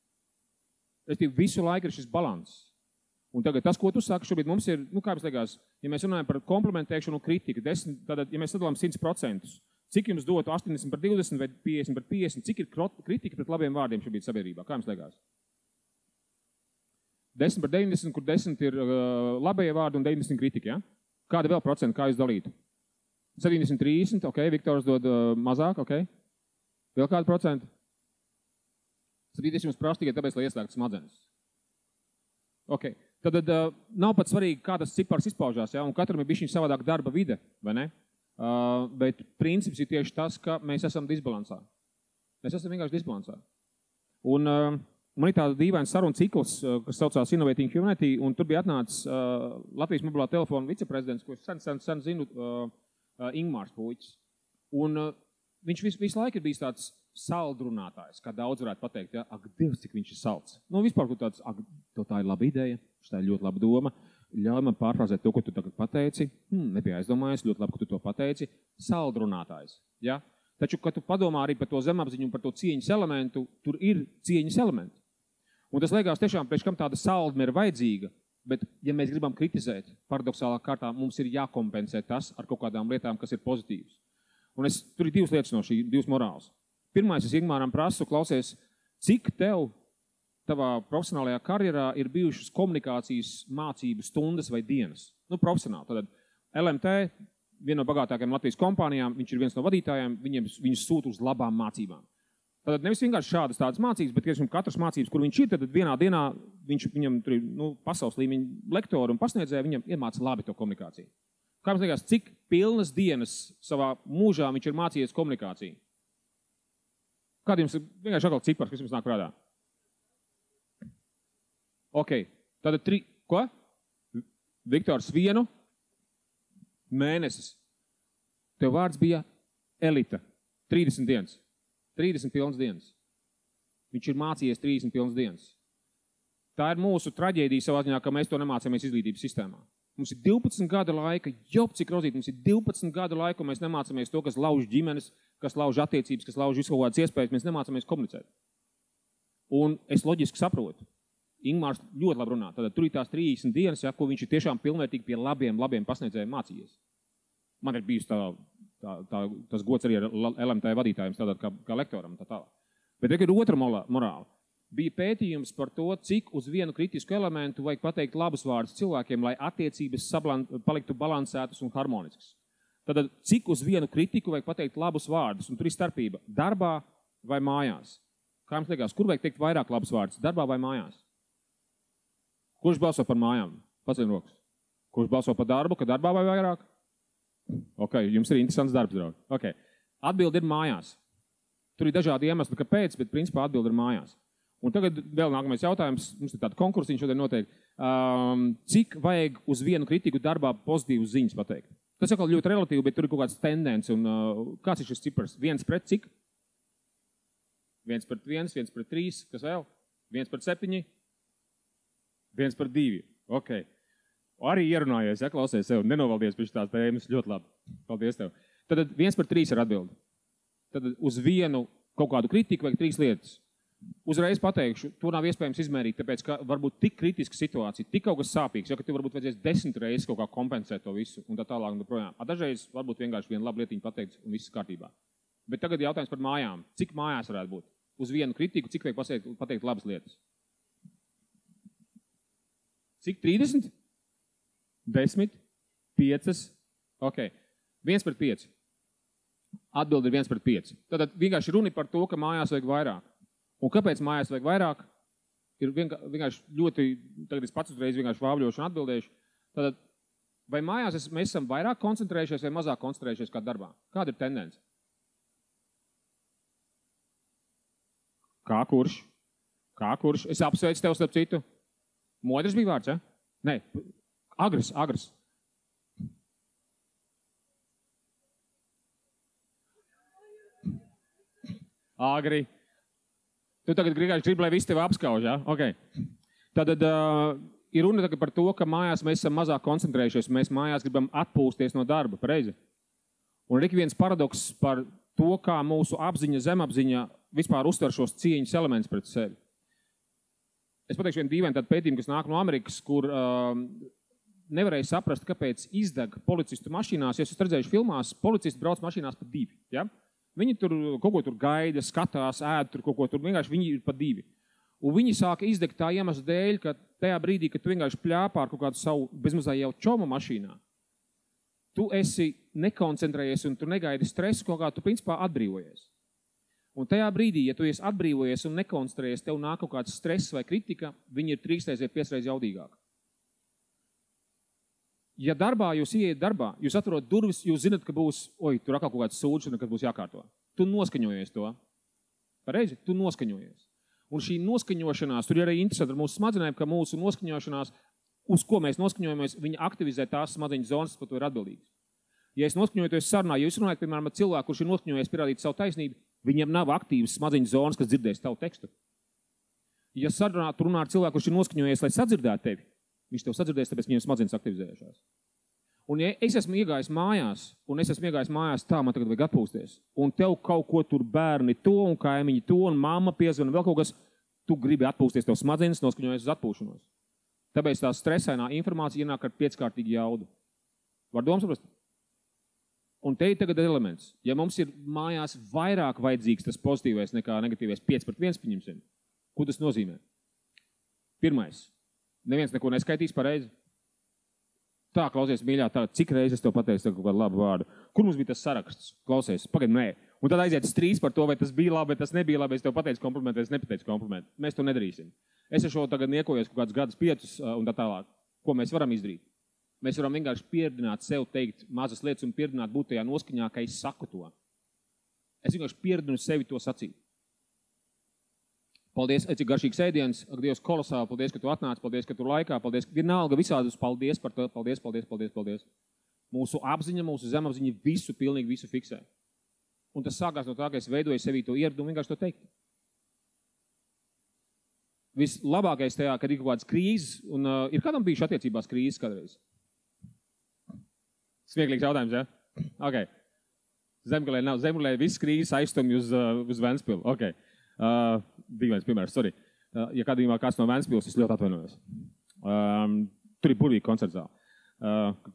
[SPEAKER 1] Visu laiku ir šis balans. Un tagad tas, ko tu saki, šobrīd mums ir, kā jums liekas, ja mēs runājam par komplimentēšanu un kritiku, tātad, ja mēs sadalām 100%, cik jums dotu 80/20 vai 50/50, cik ir kritika pret labiem vārdiem šobrīd sabiedrībā? Kā jums liekas? 10/90, kur 10 ir labie vārdi un 90 kritika, ja? Kāda vēl procenta, kā jūs dalītu? 70/30, ok, Viktors dod mazāk, ok. Vēl kāda procenta? Es jums prasu tikai tāpēc, lai ieslēgtu smadzenes. Ok, tad nav pat svarīgi, kā tas cipars izpaužās, ja? Un katram ir bišķiņ savādāk darba vide, vai ne? Bet princips ir tieši tas, ka mēs esam disbalansā. Mēs esam vienkārši disbalansā. Un man ir tāda dīvaina saruna cikls, kas saucās Innovating Humanity, un tur bija atnācis Latvijas mobilā telefona viceprezidents, ko es sen zinu, Ingmārs Puiķis. Un viņš visu laiku ir bijis tāds saldrunātājs, kā daudz varētu pateikt, ja? Ak, Dievs, cik viņš ir salds. Vispār, kur tāds, tā ir laba ideja, tā ir ļoti laba doma, ļauj man pārfrāzēt to, ko tu tagad pateici, nebija aizdomājies, ļoti labi, ka tu to pateici, saldrunātājs, ja? Taču, kad tu padomā arī par to zemapziņu un par to cieņas elementu, tur ir cieņas elementi. Un tas liekas tiešām, priekš kam tāda saldme ir vajadzīga, bet, ja mēs gribam kritizēt, paradoxālā kārtā, mums ir jākompensē tas ar kaut kādām lietām, kas ir pozitīvas. Un tur ir 2 lietas no šī, 2 morāls. Pirmais, es Ingmāram prasu, klausies, cik tev tavā profesionālajā karjerā ir bijušas komunikācijas mācību stundas vai dienas? Profesionāli. Tad LMT, viena no bagātākajām Latvijas kompānijām, viņš ir viens no vadītājiem, viņus sūta uz labām mācībām. Tātad nevis vienkārši šādas tādas mācības, bet katras mācības, kur viņš ir, tad vienā dienā viņam tur ir pasaules līmeņa lektori un pasniedzēji, viņam iemāca labi to komunikāciju. Kā jums liekas, cik pilnas dienas savā mūžā viņš ir mācījies komunikāciju? Kādi jums ir vienkārši atkal cipars, kas jums nāk prātā? Ok, tātad ko? Viktors 1 mēnesis. Tev vārds bija elita. 30 dienas. 30 pilnas dienas. Viņš ir mācījies 30 pilnas dienas. Tā ir mūsu traģēdija savā ziņā, ka mēs to nemācāmies izglītības sistēmā. Mums ir 12 gada laika, cik rozīt, mums ir 12 gada laika, un mēs nemācāmies to, kas lauž ģimenes, kas lauž attiecības, kas lauž visu kaut kādas iespējas, mēs nemācāmies komunicēt. Un es loģiski saprotu. Ingmārs ļoti labi runā. Tātad tur ir tās 30 dienas, ja, ko viņš ir tiešām pilnvērtīgi pie labiem pasniedzējiem mācījies. Man ir bijis tas gods arī ar LMT vadītājiem strādāt kā lektoram. Tā. Bet ir otra morāla. Bija pētījums par to, cik uz vienu kritisku elementu vajag pateikt labus vārdus cilvēkiem, lai attiecības paliktu balansētas un harmoniskas. Tad cik uz vienu kritiku vajag pateikt labus vārdus, un tur ir starpība darbā vai mājās. Kā jums liekas, kur vajag teikt vairāk labus vārdus, darbā vai mājās? Kurš balso par mājām? Pacien rokas. Kurš balso par darbu, ka darbā vai vairāk? Ok, jums ir interesants darbs, draugi. Okay. Atbilde ir mājās. Tur ir dažādi iemesli, kāpēc, bet principā atbilde ir mājās. Un tagad vēl nākamais jautājums, mums ir tāda konkursiņa šodien noteikti. Cik vajag uz vienu kritiku darbā pozitīvas ziņas pateikt? Tas atkal ļoti relatīvi, bet tur ir kaut kāds tendence. Un, kāds ir šis cipars? 1 pret cik? 1 pret 1, 1 pret 3, kas vēl? 1 pret 7, 1 pret 2. Ok. Arī ierunājies, ja, klausies sev, nenovaldies pēc tās tēmas, ļoti labi. Paldies tev. Tad 1 pret 3 ir atbildi. Tad uz vienu kaut kādu kritiku vajag 3 lietas. Uzreiz pateikšu, to nav iespējams izmērīt, tāpēc, ka varbūt tik kritiska situācija, tik kaut kas sāpīgs, ja, ka tev varbūt vajadzēs 10 reizes kaut kā kompensēt to visu un tā tālāk un projām. Dažreiz varbūt vienkārši viena laba lietiņa pateikt un viss kārtībā. Bet tagad jautājums par mājām. Cik mājās varētu būt? Uz vienu kritiku, cik vajag pateikt labas lietas? Cik? 30? 10? 5? Ok. 1 pret 5. Atbildi ir 1 pret 5. Tad vienkārši runi par to, ka mājās vajag vairāk. Un kāpēc mājās vajag vairāk? Ir vienkārši ļoti, tagad es pats uzreiz vienkārši vābļošu un atbildēšu. Tātad Vai mājās mēs esam vairāk koncentrējušies vai mazāk koncentrējušies kā darbā? Kāda ir tendence? Kā kurš? Es apsveicu tev starp citu. Modrs bija vārds, ja? Nē, agrs. Agri. Tu tagad gribi, lai visi tevi apskauž, ja? Ok. Tātad ir runa par to, ka mājās mēs esam mazāk koncentrējušies, mēs mājās gribam atpūsties no darba, pareizi? Un ir ik viens paradoks par to, kā mūsu apziņa, zemapziņa vispār uztver šos cieņas elements pret sevi. Es pateikšu vienu dīvainu tādu pētījumu, kas nāk no Amerikas, kur nevarēja saprast, kāpēc izdeg policistu mašīnās. Ja esat redzējuši filmās, policisti brauc mašīnās pa 2. Ja? Viņi tur kaut ko tur gaida, skatās, ēd tur kaut ko tur, vienkārši viņi ir pa 2. Un viņi sāka izdegt tā iemesla dēļ, ka tajā brīdī, kad tu vienkārši pļāpā ar kaut kādu savu bezmazā jau čomu mašīnā, tu esi nekoncentrējies un tu negaidi stresu, kaut kā tu principā atbrīvojies. Un tajā brīdī, ja tu esi atbrīvojies un nekoncentrējies, tev nāk kaut kāds stress vai kritika, viņi ir 3 vai 5 reizes jaudīgāk. Ja darbā jūs ieiet darbā, jūs atverot durvis, jūs zinat, ka būs, tur atkal kaut kāds sūdšana, kad būs jākārto. Tu noskaņojies to. Pareizi? Tu noskaņojies. Un šī noskaņošanās, tur ir arī interesanti ar mūsu smadzenēm, ka mūsu noskaņošanās, uz ko mēs noskaņojamies, viņi aktivizē tās smadzeņu zonas, par to ir atbildīgas. Ja es noskaņojoties sarunā, ja jūs runājat, piemēram, ar cilvēku, kurš ir noskaņojies pierādīt savu taisnību, viņiem nav aktīvas smadzeņu zonas, kas dzirdēs tavu tekstu. Ja sarunā tu runā ar cilvēku, kurš ir noskaņojies, lai sadzirdētu tevi, viņš tev sadzirdēs, tāpēc viņiem smadzenes aktivizējušās. Un ja es esmu iegājis mājās, tā man tagad vajag atpūsties, un tev kaut ko tur bērni to, un kaimiņi to, un mamma piezvana vēl kaut kas, tu gribi atpūsties, tev smadzenes noskaņojies uz atpūšanos. Tāpēc tā stresainā informācija ienāk ar 5-kārtīgu jaudu. Var domu saprast? Un te ir tagad elements. Ja mums ir mājās vairāk vajadzīgs tas pozitīvais nekā negatīvais 5-1 pieņemsim, ko tas nozīmē? Pirmais. Neviens neko neskaitīs pareizi. Tā, klausies, mīļā, tā, cik reizes es tev pateicu kaut kādu labu vārdu. Kur mums bija tas saraksts? Klausies, pagaid, nē. Un tad aiziet strīds par to, vai tas bija labi, vai tas nebija labi, es tev pateicu komplimentu, vai es nepateicu komplimentu. Mēs to nedarīsim. Es ar šo tagad niekojos kaut kādus gadus 5 un tā tālāk. Ko mēs varam izdarīt? Mēs varam vienkārši pieredināt sev teikt mazas lietas un pieredināt būt tajā noskaņā, ka es saku to. Es vienkārši pieredinu sevi to sacīt. Paldies, cik garšīgs ēdiens, ak, Dievs, kolosāli, paldies, ka tu atnāc, paldies, ka tu laikā, paldies, vienalga visādus paldies par to, paldies. Mūsu apziņa, mūsu zemapziņa pilnīgi visu fiksē. Un tas sākās no tā, ka es veidoju sevī to ieradumu vienkārši to teikt. Vislabākais tajā, kad ir kaut kādas krīzes, un ir kādam bijuši attiecībās krīzes kādreiz? Smieklīgs jautājums, ja? Ok. Zemgalē nav. Zemgalē viss krīzes aizstumj uz Ventspilu. Ok. Dīvains piemērs, sorry. Ja kādījumā kāds no Ventspils, es ļoti atvainojos. Tur ir burvīgi koncerts zāle.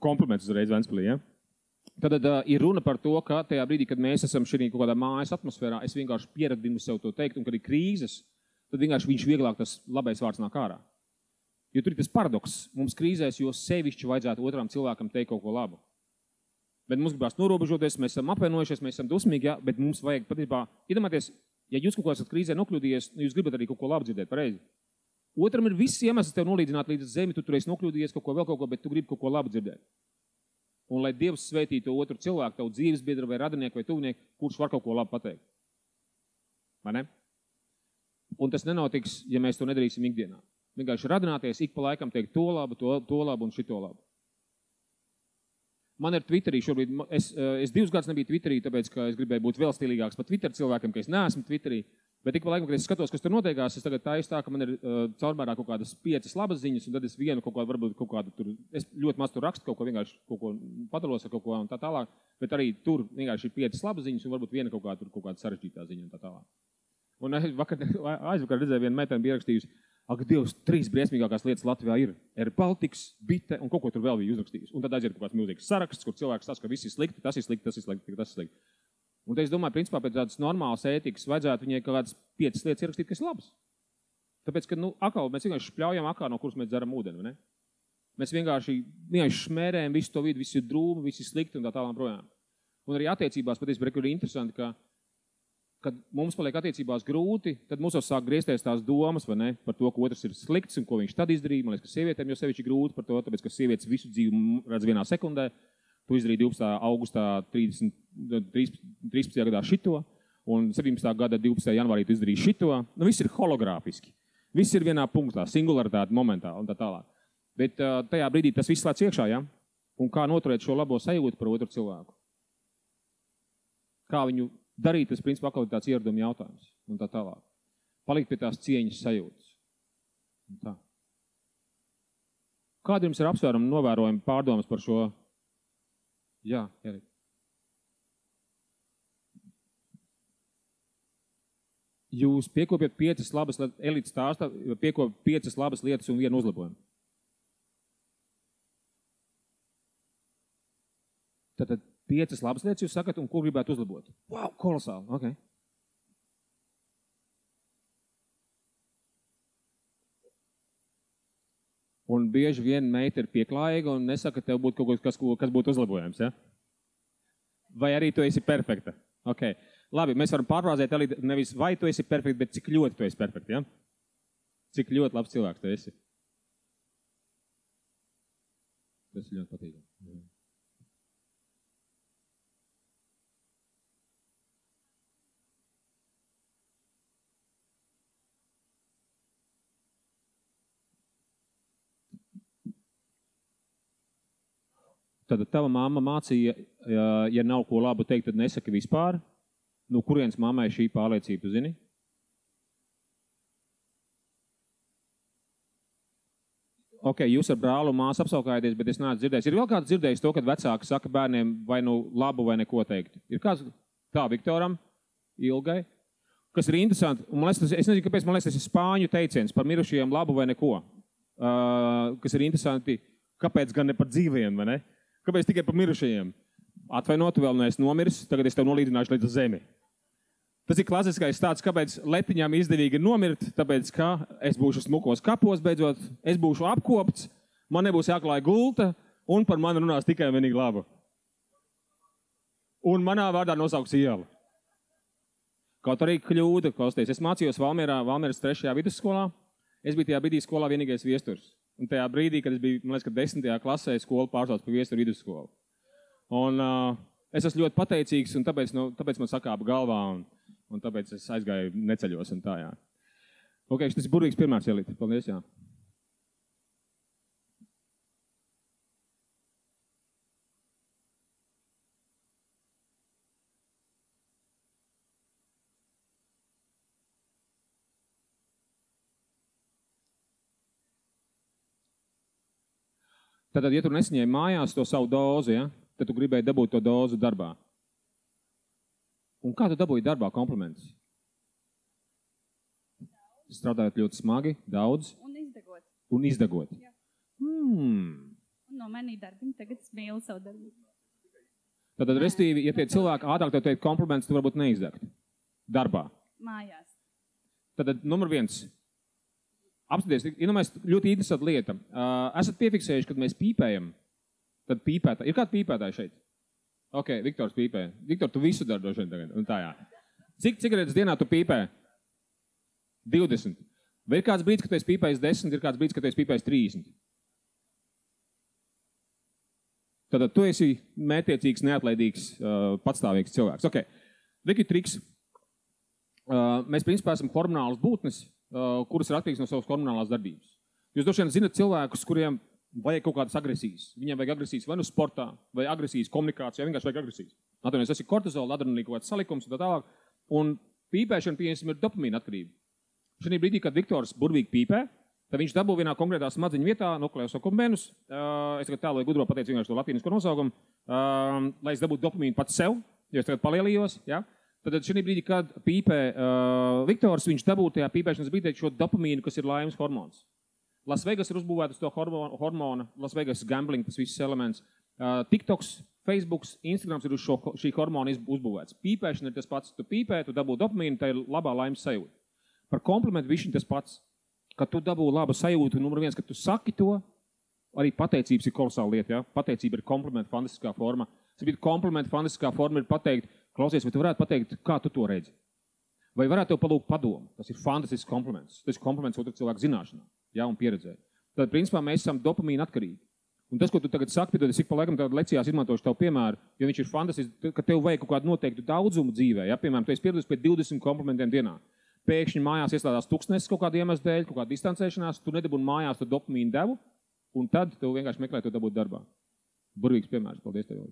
[SPEAKER 1] Kompliments uzreiz Ventspilī, ja? Tad ir runa par to, ka tajā brīdī, kad mēs esam šī kaut kādā mājas atmosfērā, es vienkārši pieradinu sev to teikt, un kad ir krīzes, tad vienkārši viņš vieglāk tas labais vārds nāk ārā. Jo tur ir tas paradoks. Mums krīzēs, jo sevišķi vajadzētu otram cilvēkam teikt kaut ko labu. Bet mums gribās norobežoties, mēs esam apvainojušies, mēs esam dusmīgi, ja, bet mums vajag patiesībā, iedomājieties, ja jūs kaut ko esat krīzē nokļūdījies, jūs gribat arī kaut ko labu dzirdēt, pareizi. Otram ir viss iemesls tev nolīdzināt līdz zemi, tu tur esi nokļūdījies kaut ko, bet tu gribi kaut ko labu dzirdēt. Un lai Dievs svētī to otru cilvēku, tavu dzīvesbiedru vai radinieku vai tuvnieku, kurš var kaut ko labu pateikt. Vai ne? Un tas nenotiks, ja mēs to nedarīsim ikdienā. Vienkārši radināties, ik pa laikam teikt to labu un šito labu. Man ir Twitterī šobrīd, es 2 gadus nebiju Twitterī, tāpēc, ka es gribēju būt vēl stilīgāks par Twitter cilvēkiem, ka es neesmu Twitterī. Bet ik pa laikam, kad es skatos, kas tur notiekās, es tagad taisu tā, ka man ir caurmērā kaut kādas 5 labas ziņas, un tad es vienu varbūt kaut kādu tur, es ļoti maz tur rakstu kaut ko vienkārši, kaut ko padalos ar kaut ko un tā tālāk, bet arī tur vienkārši ir 5 labas ziņas, un varbūt viena kaut kāda sarežģītā ziņa un tā tālāk. Un aizvakar redzēju, viena meitene bija ierakstījusi, ak, Dievs, 3 briesmīgākās lietas Latvijā ir Air Baltics, bite un kaut ko tur vēl bija uzrakstījusi. Un tad aiziet kaut kāds milzīgs saraksts, kur cilvēks saka, ka viss ir slikti, tas ir slikti. Un te es domāju, principā, pēc tādas normālas ētikas vajadzētu viņai kaut kādas 5 lietas ierakstīt, kas ir labas. Tāpēc, ka, mēs vienkārši špļaujam akā, no kuras mēs dzeram ūdeni, ne? Mēs vienkārši šmērējam visu to vidu, viss ir drūmi, viss ir slikti un tā tālāk projām. Un arī attiecībās patiesībā ir interesanti, ka kad mums paliek attiecībās grūti, tad mums jau sāk griezties tās domas, vai ne, par to, ka otrs ir slikts un ko viņš tad izdarīja. Man liekas, ka sievietēm jau sevišķi grūti par to, tāpēc, ka sievietes visu dzīvi redz vienā sekundē. Tu izdarīji 12. augustā 13. gadā šito, un 17. gada 12. janvārī tu izdarīji šito. Nu, viss ir hologrāfiski. Viss ir vienā punktā, singularitāte momentā un tā tālāk. Bet tajā brīdī tas viss slēdz iekšā, ja? Un kā noturēt šo labo sajūtu par otru cilvēku? Kā viņu darīt, tas principā atkal ir tāds ieraduma jautājums un tā tālāk. Palikt pie tās cieņas sajūtas. Un tā. Kādi jums ir apsvērumi, novērojumi, pārdomas par šo? Jā, Erika. Jūs piekopjat 5 labas, Elīte stāsta, piekopjat 5 labas lietas un 1 uzlabojumu. Tātad 5 labas lietas jūs sakat, un ko gribētu uzlabot? Wow, kolosāli, ok. Un bieži vien meita ir pieklājīga un nesaka, tev būtu kaut kas, kas būtu uzlabojams, ja? Vai arī tu esi perfekta? Ok. Labi, mēs varam pārfrāzēt, nevis vai tu esi perfekta, bet cik ļoti tu esi perfekta, ja? Cik ļoti labs cilvēks tu esi. Tas ir ļoti patīkami. Tad tava mamma mācīja, ja nav ko labu teikt, tad nesaki vispār. No kurienes mammai šī pārliecība, tu zini? Ok, jūs ar brālu un māsu apsaukājieties, bet es neesmu dzirdējis. Ir vēl kāds dzirdējis to, kad vecāki saka bērniem vai nu labu vai neko teikt? Ir kāds tā Viktoram, Ilgai, kas ir interesanti. Un man liekas, es nezinu, kāpēc, man liekas, tas ir spāņu teiciens par mirušajiem labu vai neko. Kas ir interesanti, kāpēc gan ne par dzīvajiem, vai ne? Kāpēc tikai par mirušajiem? Atvainot, tu vēl neesi nomiris, tagad es tev nolīdināšu līdz zemi. Tas ir klasiskais stāsts, kāpēc letiņām izdevīgi nomirt, tāpēc, ka es būšu smukos kapos beidzot, es būšu apkopts, man nebūs jāklāja gulta, un par mani runās tikai vienīgi labu. Un manā vārdā nosauks ielu. Kaut arī kļūda, klausties. Es mācījos Valmieras 3. vidusskolā. Es biju tajā brīdī skolā vienīgais viesturs. Un tajā brīdī, kad es biju, man liekas, ka 10. klasē skolu pārsauc par viesturu vidusskolu. Un es esmu ļoti pateicīgs, un tāpēc man sakāpa galvā, un tāpēc es aizgāju neceļos un tā, jā. Ok, tas ir burvīgs pirmārs, Elīte. Paldies, jā. Tātad, ja tu nesaņēmi mājās to savu dozu, ja, tad tu gribēji dabūt to dozu darbā. Un kā tu dabūji darbā komplimentus? Strādājot ļoti smagi, daudz. Un izdegot.
[SPEAKER 4] Jā. Un no manī darbiņa tagad es mīlu savu darbu.
[SPEAKER 1] Tātad, restīvi, ja tie cilvēki ātrāk tev teikt komplimentus, tu varbūt neizdegt. Darbā.
[SPEAKER 4] Mājās.
[SPEAKER 1] Tātad, numur 1. Apskaties, ļoti interesanta lieta. Esat piefiksējuši, kad mēs pīpējam, tad pīpētāji. Ir kāda pīpētāja šeit? Ok, Viktors pīpē. Viktor, tu visu dari droši vien tagad. Un tā jā. Cik cigaretes dienā tu pīpē? 20. Vai ir kāds brīdis, kad tu esi pīpējis 10, ir kāds brīdis, kad tu esi pīpējis 30? Tātad tu esi mērķiecīgs, neatlaidīgs, patstāvīgs cilvēks. Ok, Viki triks. Mēs principā esam hormonālas būtnes, kuras ir atkarīgs no savas hormonālās darbības. Jūs droši vien zinat cilvēkus, kuriem vajag kaut kādas agresijas. Viņiem vajag agresijas vai nu sportā, vai agresijas komunikācijā, vienkārši vajag agresijas. Atvainojies, tas ir kortizola, adrenalīna kaut kāds salikums un tā tālāk. Un pīpēšana, pieņemsim, ir dopamīna atkarība. Šajā brīdī, kad Viktors burvīgi pīpē, tad viņš dabū vienā konkrētā smadzeņu vietā, nukleus accumbens. Es tagad tālāk gudro pateicu vienkārši to latīnisko nosaukumu, lai es dabūtu dopamīnu pats sev, jo es tagad palielījos, ja? Tad šajā brīdī, kad pīpē Viktors, viņš dabū tajā pīpēšanas brīdī šo dopamīnu, kas ir laimes hormons. Las Vegas ir uzbūvētas to hormona, Las Vegas gambling, tas viss elements. TikToks, Facebooks, Instagrams ir uz šī hormona uzbūvēts. Pīpēšana ir tas pats. Tu pīpē, tu dabū dopamīnu, tā ir labā laimes sajūta. Par komplimentu višķiņ tas pats. Kad tu dabū labu sajūtu, numur 1, kad tu saki to, arī pateicības ir kolosāla lieta. Ja? Pateicība ir komplimenta fantastiskā forma. Komplimentu fantastiskā forma ir pateikt, klausies, vai tu varētu pateikt, kā tu to redzi? Vai varētu tev palūgt padomu? Tas ir fantastisks kompliments. Tas ir kompliments otru cilvēku zināšanā, jā, un pieredzē. Tad, principā, mēs esam dopamīna atkarīgi. Un tas, ko tu tagad saki, piedod, es ik pa laikam tādā lekcijās izmantošu tavu piemēru, jo viņš ir fantastisks, ka tev vajag kaut kādu noteiktu daudzumu dzīvē, ja? Piemēram, tu esi pieredzējis pie 20 komplimentiem dienā. Pēkšņi mājās ieslēdās tuksnesis kaut kādu iemeslu dēļ, kaut kāda distancēšanās, tu nedabūni mājās to dopamīnu devu, un tad tu vienkārši meklē to dabūt darbā. Burvīgs piemērs, paldies tev.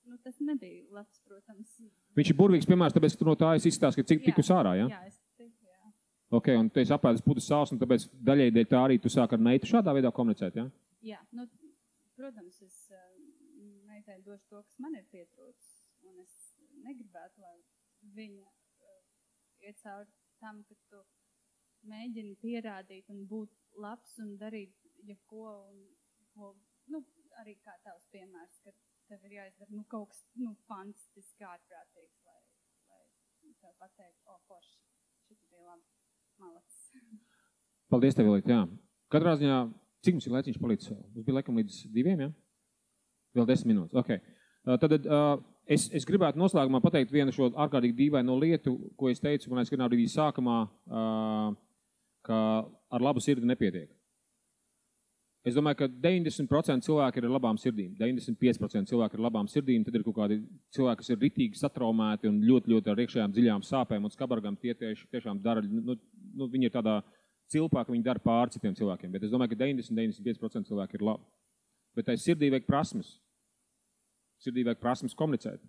[SPEAKER 4] Nu, tas nebija labs, protams.
[SPEAKER 1] Viņš ir burvīgs piemērs, tāpēc, ka tu no tā esi izstāst, ka tikus ārā, ja?
[SPEAKER 4] Jā, es tiku, jā.
[SPEAKER 1] Ok, un tu esi apēdis putas sāls, un tāpēc daļai dēļ tā arī tu sāk ar meitu šādā veidā komunicēt, ja?
[SPEAKER 4] Jā, nu, protams, es meitai došu to, kas man ir pietrūcis, un es negribētu, lai viņa iet cauri tam, ka tu mēģini pierādīt un būt labs un darīt jebko, un nu, arī kā tavs piemērs, ka tev ir jāizdara kaut kas fantastiski ārprātīgs, lai tev pateikt, forši, šitā bija labi, malacis.
[SPEAKER 1] Paldies tev, Vilīt, jā. Katrā ziņā, cik mums ir laiciņš palīdz? Mums bija laikam līdz 2, ja? Vēl 10 minūtes, ok. Tad es gribētu noslēgumā pateikt vienu šo ārkārtīgi dīvaino lietu, ko es teicu, man aizskanā brīdī sākumā, ka ar labu sirdi nepietiek. Es domāju, ka 90% cilvēki ir ar labām sirdīm, 95% cilvēki ir ar labām sirdīm, tad ir kaut kādi cilvēki, kas ir ritīgi satraumēti un ļoti ar iekšējām dziļām sāpēm un skabargam tie tiešām dara, viņi ir tādā cilpā, ka viņi dara pār citiem cilvēkiem, bet es domāju, ka 90-95% cilvēki ir labi. Bet tai sirdī vajag prasmes. Sirdī vajag prasmes komunicēt.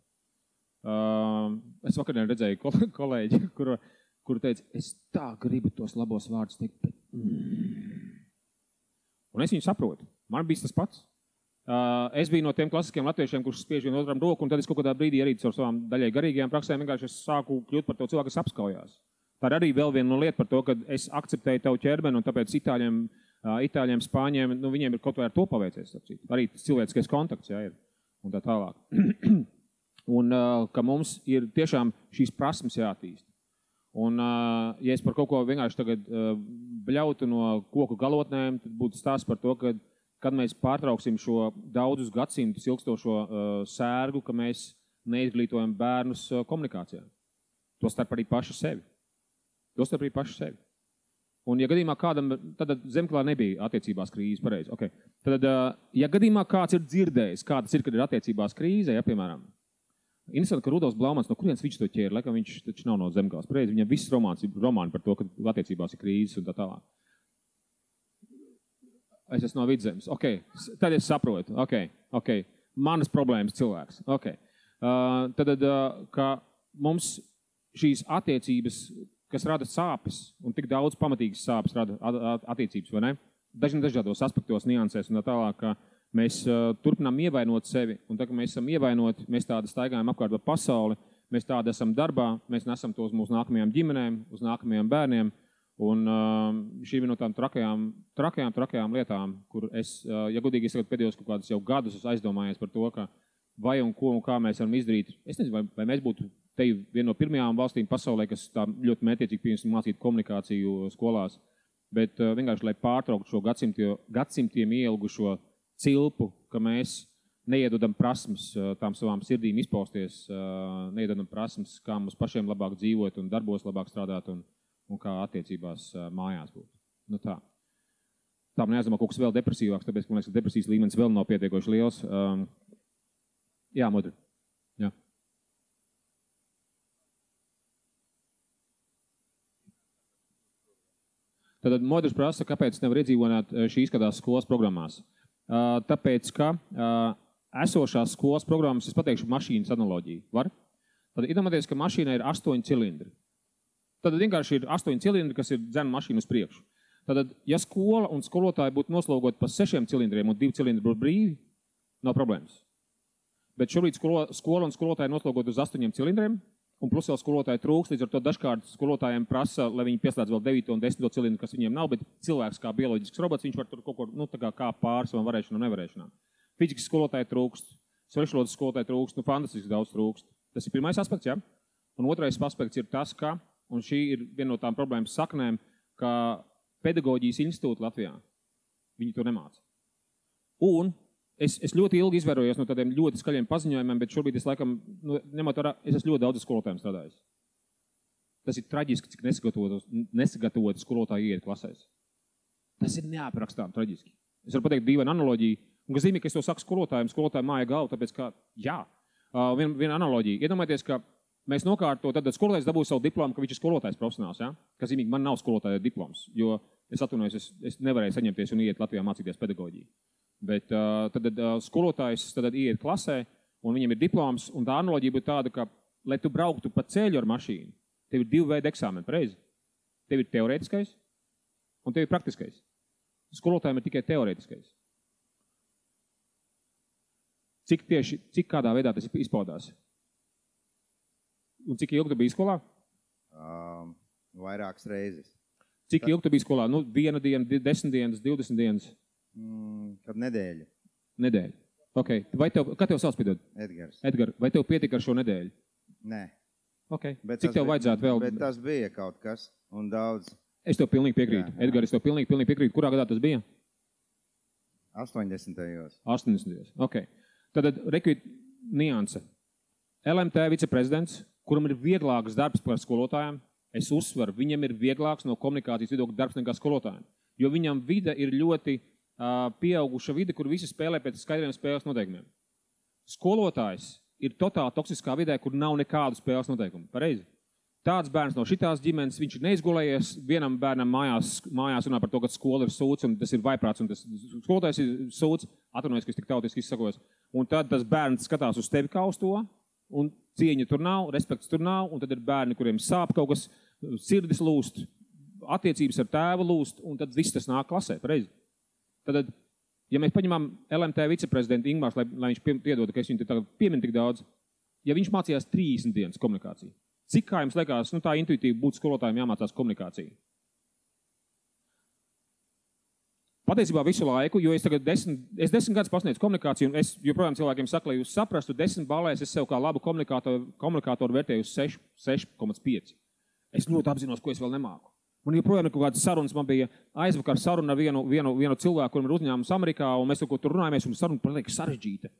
[SPEAKER 1] Es vakarien redzēju kolēģi, kuru teica, es tā gribu tos labos vārdus teikt, bet... Un es viņu saprotu. Man bija tas pats. Es biju no tiem klasiskiem latviešiem, kurš spiež vienu otram roku, un tad es kaut kādā brīdī arī caur savām daļai garīgajām praksēm vienkārši es sāku kļūt par to cilvēku, kas apskaujās. Tā ir arī vēl viena no lieta par to, ka es akceptēju tavu ķermeni, un tāpēc itāļiem, spāņiem, viņiem ir kaut vai ar to paveicies. Arī cilvēciskais kontakts, jā, ir. Un tā tālāk. Un ka mums ir tiešām šīs prasmes jātīst. Un, ja es par kaut ko vienkārši tagad bļautu no koku galotnēm, tad būtu stāsts par to, ka, kad mēs pārtrauksim šo daudzus gadsimtus ilgstošo sērgu, ka mēs neizglītojam bērnus komunikācijā. Tostarp arī paši sevi. Un, ja gadījumā kādam, tad Zemklā nebija attiecībās krīzes, pareizi. Okay. Tad, ja gadījumā kāds ir dzirdējis, kā tas ir, kad ir attiecībās krīze, ja, piemēram, interesanti, ka Rudolfs Blaumans, no kurienes viņš to ķēra, laikam viņš taču nav no Zemgales. Pareizi, viņam viss romāni par to, ka attiecībās ir krīzes un tā tālāk. Es esmu no Vidzemes. Ok, tad es saprotu. Ok. Manas problēmas cilvēks. Ok. Tad, ka mums šīs attiecības, kas rada sāpes, un tik daudz pamatīgas sāpes rada attiecības, vai ne? Dažādos aspektos, niansēs un tā tālāk, ka mēs turpinām ievainot sevi, un tā, ka mēs esam ievainoti, mēs tādi staigājam apkārt pa pasauli, mēs tādi esam darbā, mēs nesam to uz mūsu nākamajām ģimenēm, uz nākamajiem bērniem, un šī ir no tām trakajām lietām, kur es, ja godīgi es pēdējos kaut kādus jau gadus aizdomājies par to, ka vai un ko un kā mēs varam izdarīt. Es nezinu, vai mēs būtu te viena no pirmajām valstīm pasaulē, kas tā ļoti mētiecīgi pieņemsim mācīt komunikāciju skolās, bet vienkārši, lai pārtrauktu šo gadsimtiem ielgušo cilpu, ka mēs neiedodam prasmes tām savām sirdīm izpausties, neiedodam prasmes, kā mums pašiem labāk dzīvot un darbos labāk strādāt un kā attiecībās mājās būt. Nu tā. Tā man jāzdomā kaut kas vēl depresīvāks, tāpēc, ka man liekas, ka depresijas līmenis vēl nav pietiekoši liels. Jā, Modri. Jā. Tad Modris prasa, kāpēc nevar iedzīvot šīs kādās skolas programmās. Tāpēc, ka esošās skolas programmas, es pateikšu mašīnas analoģiju. Var? Tad iedomājieties, ka mašīnā ir 8 cilindri. Tad vienkārši ir 8 cilindri, kas ir dzena mašīnu uz priekšu. Tad, ja skola un skolotāji būtu noslogoti pa 6 cilindriem un 2 cilindri būtu brīvi, nav problēmas. Bet šobrīd skola un skolotāji noslogot uz 8 cilindriem, un plus vēl skolotāji trūks, līdz ar to dažkārt skolotājiem prasa, lai viņi pieslēdz vēl 9 un 10 cilindru, kas viņiem nav, bet cilvēks kā bioloģisks robots, viņš var tur kaut ko, tā kā pāri savam varēšanām un nevarēšanām. Fizikas skolotāji trūkst, svešvalodas skolotāji trūkst, fantastiski daudz trūkst. Tas ir pirmais aspekts, ja? Un otrais aspekts ir tas, ka, un šī ir viena no tām problēmas saknēm, ka pedagoģijas institūti Latvijā, viņi to nemāca. Un es ļoti ilgi izvērojos no tādiem ļoti skaļiem paziņojumiem, bet šobrīd es laikam, ņemot vērā, es esmu ļoti daudz skolotājiem strādājis. Tas ir traģiski, cik nesagatavoti skolotāji iet klasēs. Tas ir neaprakstām traģiski. Es varu pateikt dīvainu analoģiju, un kas zīmē, ka es to saku skolotājiem māja galvu, tāpēc kā, jā, viena analoģija. Iedomājieties, ka mēs nokārto, tad skolotājs dabūs savu diplomu, ka viņš ir skolotājs profesionāls, ja? Kas zīmīgi, man nav skolotāja diploms, jo es atvainojos, es nevarēju saņemties un iet Latvijā mācīties pedagoģiju. Bet tad skolotājs tad iet klasē, un viņam ir diploms, un tā analoģija būtu tāda, ka, lai tu brauktu pa ceļu ar mašīnu, tev ir 2 veidi eksāmeni, pareizi? Tev ir teorētiskais, un tev ir praktiskais. Skolotājiem ir tikai teorētiskais. Cik kādā veidā tas izpaudās? Un cik ilgi tu biji skolā?
[SPEAKER 5] Vairākas reizes.
[SPEAKER 1] Cik ilgi tu biji skolā? 1 diena, 10 dienas, 20 dienas?
[SPEAKER 5] Kad nedēļa.
[SPEAKER 1] Nedēļa. Ok. Kā tev sauc, piedod?
[SPEAKER 5] Edgars.
[SPEAKER 1] Edgar, vai tev pietika ar šo nedēļu?
[SPEAKER 5] Nē.
[SPEAKER 1] Ok. Cik tev vajadzētu vēl?
[SPEAKER 5] Bet tas bija kaut kas un daudz.
[SPEAKER 1] Es tev pilnīgi piekrītu. Jā. Edgar, es tev pilnīgi piekrītu. Kurā gadā tas bija?
[SPEAKER 5] 80.
[SPEAKER 1] 80. Ok. Tad rekvīt nianse. LMT viceprezidents, kuram ir vieglāks darbs par skolotājiem, es uzsveru, viņam ir vieglāks no komunikācijas viedokļa darbs nekā skolotājiem. Jo viņam vide ir ļoti pieauguša vide, kur visi spēlē pēc skaidriem spēles noteikumiem. Skolotājs ir totāli toksiskā vidē, kur nav nekādu spēles noteikumu. Pareizi? Tāds bērns no šitās ģimenes, viņš ir neizgulējies, vienam bērnam mājās runā par to, ka skola ir sūds un tas ir vaiprāts un tas skolotājs ir sūds, atvainojos, ka es tik tautiski izsakos. Un tad tas bērns skatās uz tevi kā uz to, un cieņa tur nav, respekts tur nav, un tad ir bērni, kuriem sāp kaut kas, sirdis lūst, attiecības ar tēvu lūst, un tad viss tas nāk klasē, pareizi. Tad, ja mēs paņemam LMT viceprezidentu Ingmārs, lai viņš piedod, ka es viņu tagad pieminu tik daudz, ja viņš mācījās 30 dienas komunikāciju, cik kā jums liekas, tā intuitīvi būtu skolotājiem jāmācās komunikāciju? Patiesībā visu laiku, jo es 10 gadus pasniedzu komunikāciju, un es joprojām cilvēkiem saku, lai jūs saprastu, 10 balēs es sev kā labu komunikātoru vērtēju uz 6,5. Es ļoti apzinos, ko es vēl nemāku. Un joprojām ir kaut kādas sarunas, man bija aizvakar saruna ar vienu cilvēku, kuram ir uzņēmums Amerikā, un mēs tur runājamies, un saruna paliek sarežģīta.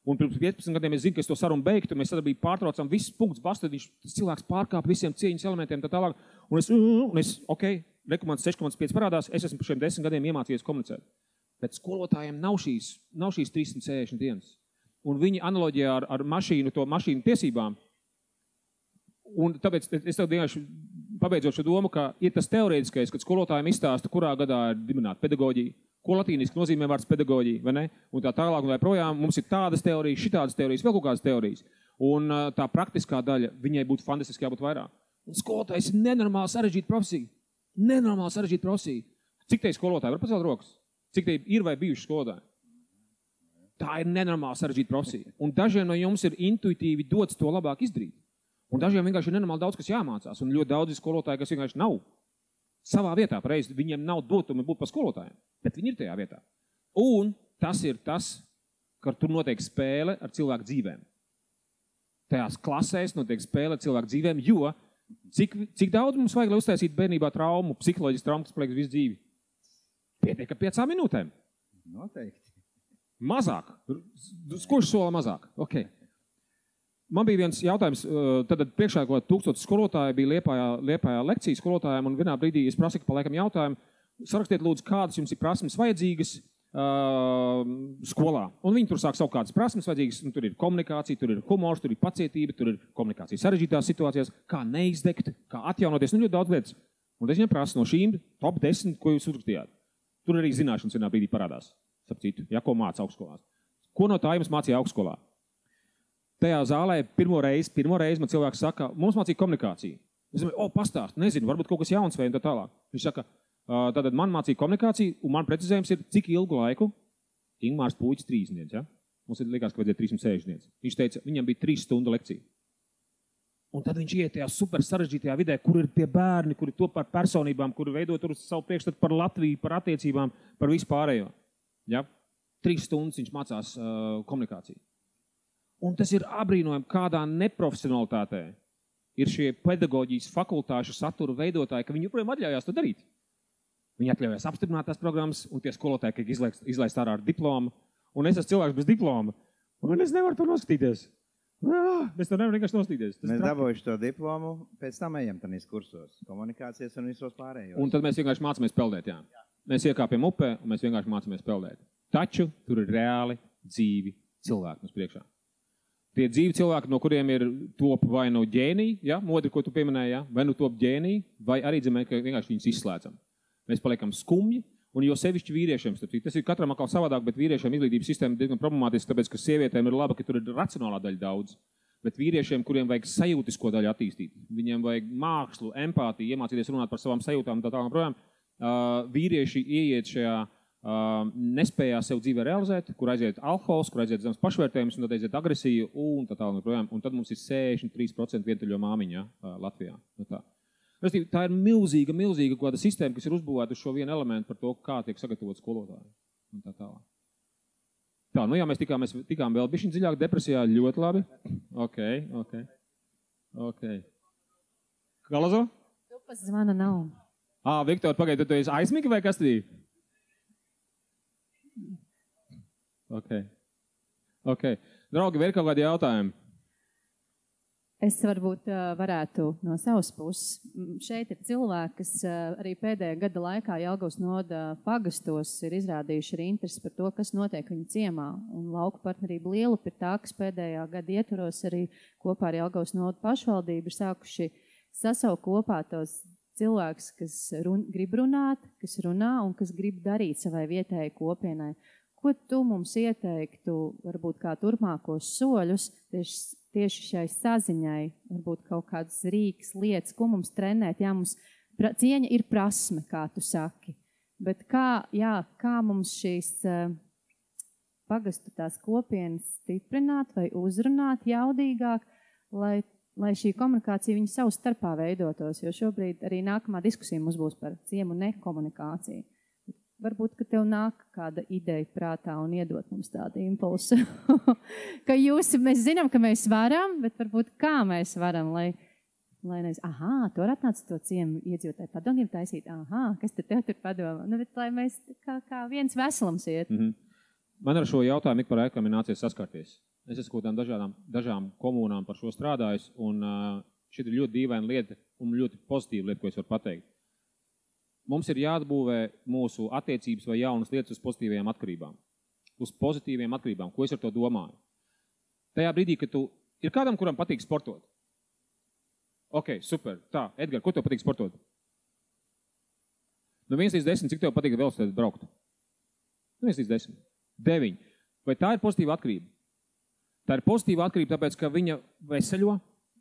[SPEAKER 1] Un pirms 15 gadiem es zinu, ka es to sarunu beigtu, mēs sadarbību pārtraucam, viss punkts bastad, tas cilvēks pārkāp visiem cieņas elementiem, tā tālāk. Un es ok, rekomandas 6,5 parādās, es esmu par šiem 10 gadiem iemācījies komunicēt. Bet skolotājiem nav šīs 360 dienas. Un viņi analoģijā ar mašīnu tiesībām. Un tāpēc es tev vienkārši pabeidzot šo domu, ka ir tas teorētiskais, kad skolotājiem izstāsta, kurā gadā ir dibināta pedagoģija, ko latīniski nozīmē vārds pedagoģija, vai ne? Un tā tālāk un projām mums ir tādas teorijas, šitādas teorijas, vēl kaut kādas teorijas. Un tā praktiskā daļa, viņai būtu fantastiski jābūt vairāk. Un skolotājs ir nenormāli sarežģīta profesija. Nenormāli sarežģīta profesija. Cik te skolotāji var pacelt rokas? Cik te ir vai bijuši skolotāji? Tā ir nenormāli sarežģīta profesija. Un dažiem no jums ir intuitīvi dots to labāk izdarīt. Un dažiem vienkārši ir nenormāli daudz, kas jāmācās. Un ļoti daudzi skolotāji, kas vienkārši nav savā vietā, pareizi, viņiem nav dotumi būt par skolotājiem, bet viņi ir tajā vietā. Un tas ir tas, ka tur notiek spēle ar cilvēku dzīvēm. Tajās klasēs notiek spēle ar cilvēku dzīvēm, jo cik daudz mums vajag, lai uztaisītu bērnībā traumu, psiholoģisku traumu, kas paliek visu dzīvi? Pietiek ar 5 minūtēm.
[SPEAKER 5] Noteikti.
[SPEAKER 1] Mazāk. Kurš sola mazāk? Ok. Man bija viens jautājums, tad priekšā kaut 1000 skolotāji bija Liepājā lekcijas skolotājiem, un vienā brīdī es prasīju pa laikam jautājumu, sarakstiet lūdzu, kādas jums ir prasmes vajadzīgas skolā. Un viņi tur sāk savu kādas prasmes vajadzīgas, un tur ir komunikācija, tur ir humors, tur ir pacietība, tur ir komunikācija sarežģītās situācijās, kā neizdegt, kā atjaunoties, ļoti daudz lietas. Un es viņam prasu no šīm top 10, ko jūs uzrakstījāt. Tur arī zināšanas vienā brīdī parādās, sapcītu, ko māca augstskolās. Ko no tā jums mācīja augstskolā? Tajā zālē pirmo reizi man cilvēks saka, mums mācīja komunikāciju. Es domāju, pastāst, nezinu, varbūt kaut kas jauns vai un tā tālāk. Viņš saka, tātad man mācīja komunikāciju, un man precizējums ir, cik ilgu laiku Ingmārs Puiķis 30 dienas, ja? Mums ir likās, ka vajadzēja 360 dienas. Viņš teica, viņam bija 3 stundu lekcija. Un tad viņš iet tajā super sarežģītajā vidē, kur ir tie bērni, kuri to par personībām, kuri veido tur savu priekšstatu par Latviju, par attiecībām, par vispārējo. Ja? 3 stundas viņš mācās komunikāciju. Un tas ir abrīnojami, kādā neprofesionalitātē ir šie pedagoģijas fakultāšu satura veidotāji, ka viņi joprojām atļaujās to darīt. Viņi atļaujās apstiprināt tās programmas, un tie skolotāji, ka izlaist ārā ar diplomu. Un es esmu cilvēks bez diploma, un es nevaru to noskatīties. Mēs tam nevaram vienkārši nostīties.
[SPEAKER 5] Mēs dabūjuši to diplomu, pēc tam ejam tanīs kursos, komunikācijas un visos pārējos.
[SPEAKER 1] Un tad mēs vienkārši mācāmies peldēt, jā. Mēs iekāpjam upē un mēs vienkārši mācāmies peldēt. Taču tur ir reāli dzīvi cilvēki mums priekšā. Tie dzīvi cilvēki, no kuriem ir top vai no ģēnija, ja, modri, ko tu pieminēji, ja, vai no top ģēnija, vai arī dzimē, ka vienkārši viņus izslēdzam. Mēs paliekam skumji, un jo sevišķi vīriešiem, tas ir katram atkal savādāk, bet vīriešiem izglītības sistēma diezgan problemātiski, tāpēc, ka sievietēm ir laba, ka tur ir racionālā daļa daudz, bet vīriešiem, kuriem vajag sajūtisko daļu attīstīt, viņiem vajag mākslu, empātiju, iemācīties runāt par savām sajūtām un tā tālāk projām, vīrieši ieiet šajā nespējā sev dzīvē realizēt, kur aiziet alkohols, kur aiziet zemes pašvērtējums, un tad aiziet agresija un tā tālāk projām, un tad mums ir 63% vientuļo māmiņa Latvijā. Tā ir milzīga kāda sistēma, kas ir uzbūvēta uz šo vienu elementu par to, kā tiek sagatavot skolotāji. Un tā tālāk. Tā, nu jā, mēs tikām vēl bišķiņ dziļāk depresijā, ļoti labi. Ok. Kalazo?
[SPEAKER 2] Tupas zvana nav.
[SPEAKER 1] Viktor, pagaidi, tu esi aizmīgi vai kas tī? Ok. Draugi, vēl kaut kādi jautājumi?
[SPEAKER 2] Es varbūt varētu no savas puses. Šeit ir cilvēki, kas arī pēdējā gada laikā Jelgavas novada pagastos ir izrādījuši arī interesi par to, kas notiek viņu ciemā. Un lauku partnerība Lielupa ir tā, kas pēdējā gada ietvaros arī kopā ar Jelgavas novada pašvaldību ir sākuši sasaukt kopā tos cilvēkus, kas grib runāt, kas runā un kas grib darīt savai vietējai kopienai. Ko tu mums ieteiktu, varbūt kā turpmākos soļus, tieši šai saziņai, varbūt kaut kādas rīks, lietas, ko mums trenēt? Jā, mums cieņa ir prasme, kā tu saki, bet kā mums šīs pagastu tās kopienas stiprināt vai uzrunāt jaudīgāk, lai šī komunikācija viņa savu starpā veidotos, jo šobrīd arī nākamā diskusija mums būs par ciemu nekomunikāciju. Varbūt, ka tev nāk kāda ideja prātā un iedot mums tādu impulsu. Mēs zinām, ka mēs varam, bet varbūt kā mēs varam, lai tu var atnāc to ciemu iedzīvotāju padomiem taisīt, kas tad tev tur padomā? Nu, bet lai mēs kā viens veselums iet.
[SPEAKER 1] Man ar šo jautājumu ik par laikam ir nācies saskarties. Es esmu kaut dažām komunām par šo strādājis, un šī ir ļoti dīvaina lieta un ļoti pozitīva lieta, ko es varu pateikt. Mums ir jāatbūvē mūsu attiecības vai jaunas lietas uz pozitīvajām atkarībām. Uz pozitīvajām atkarībām. Ko es ar to domāju? Tajā brīdī, kad ir kādam, kuram patīk sportot. Ok, super. Tā, Edgar, ko tev patīk sportot? No 1 līdz 10, cik tev patīk velosipēdē braukt? No 1 līdz 10. 9. Vai tā ir pozitīva atkarība? Tā ir pozitīva atkarība, tāpēc, ka viņa veseļo,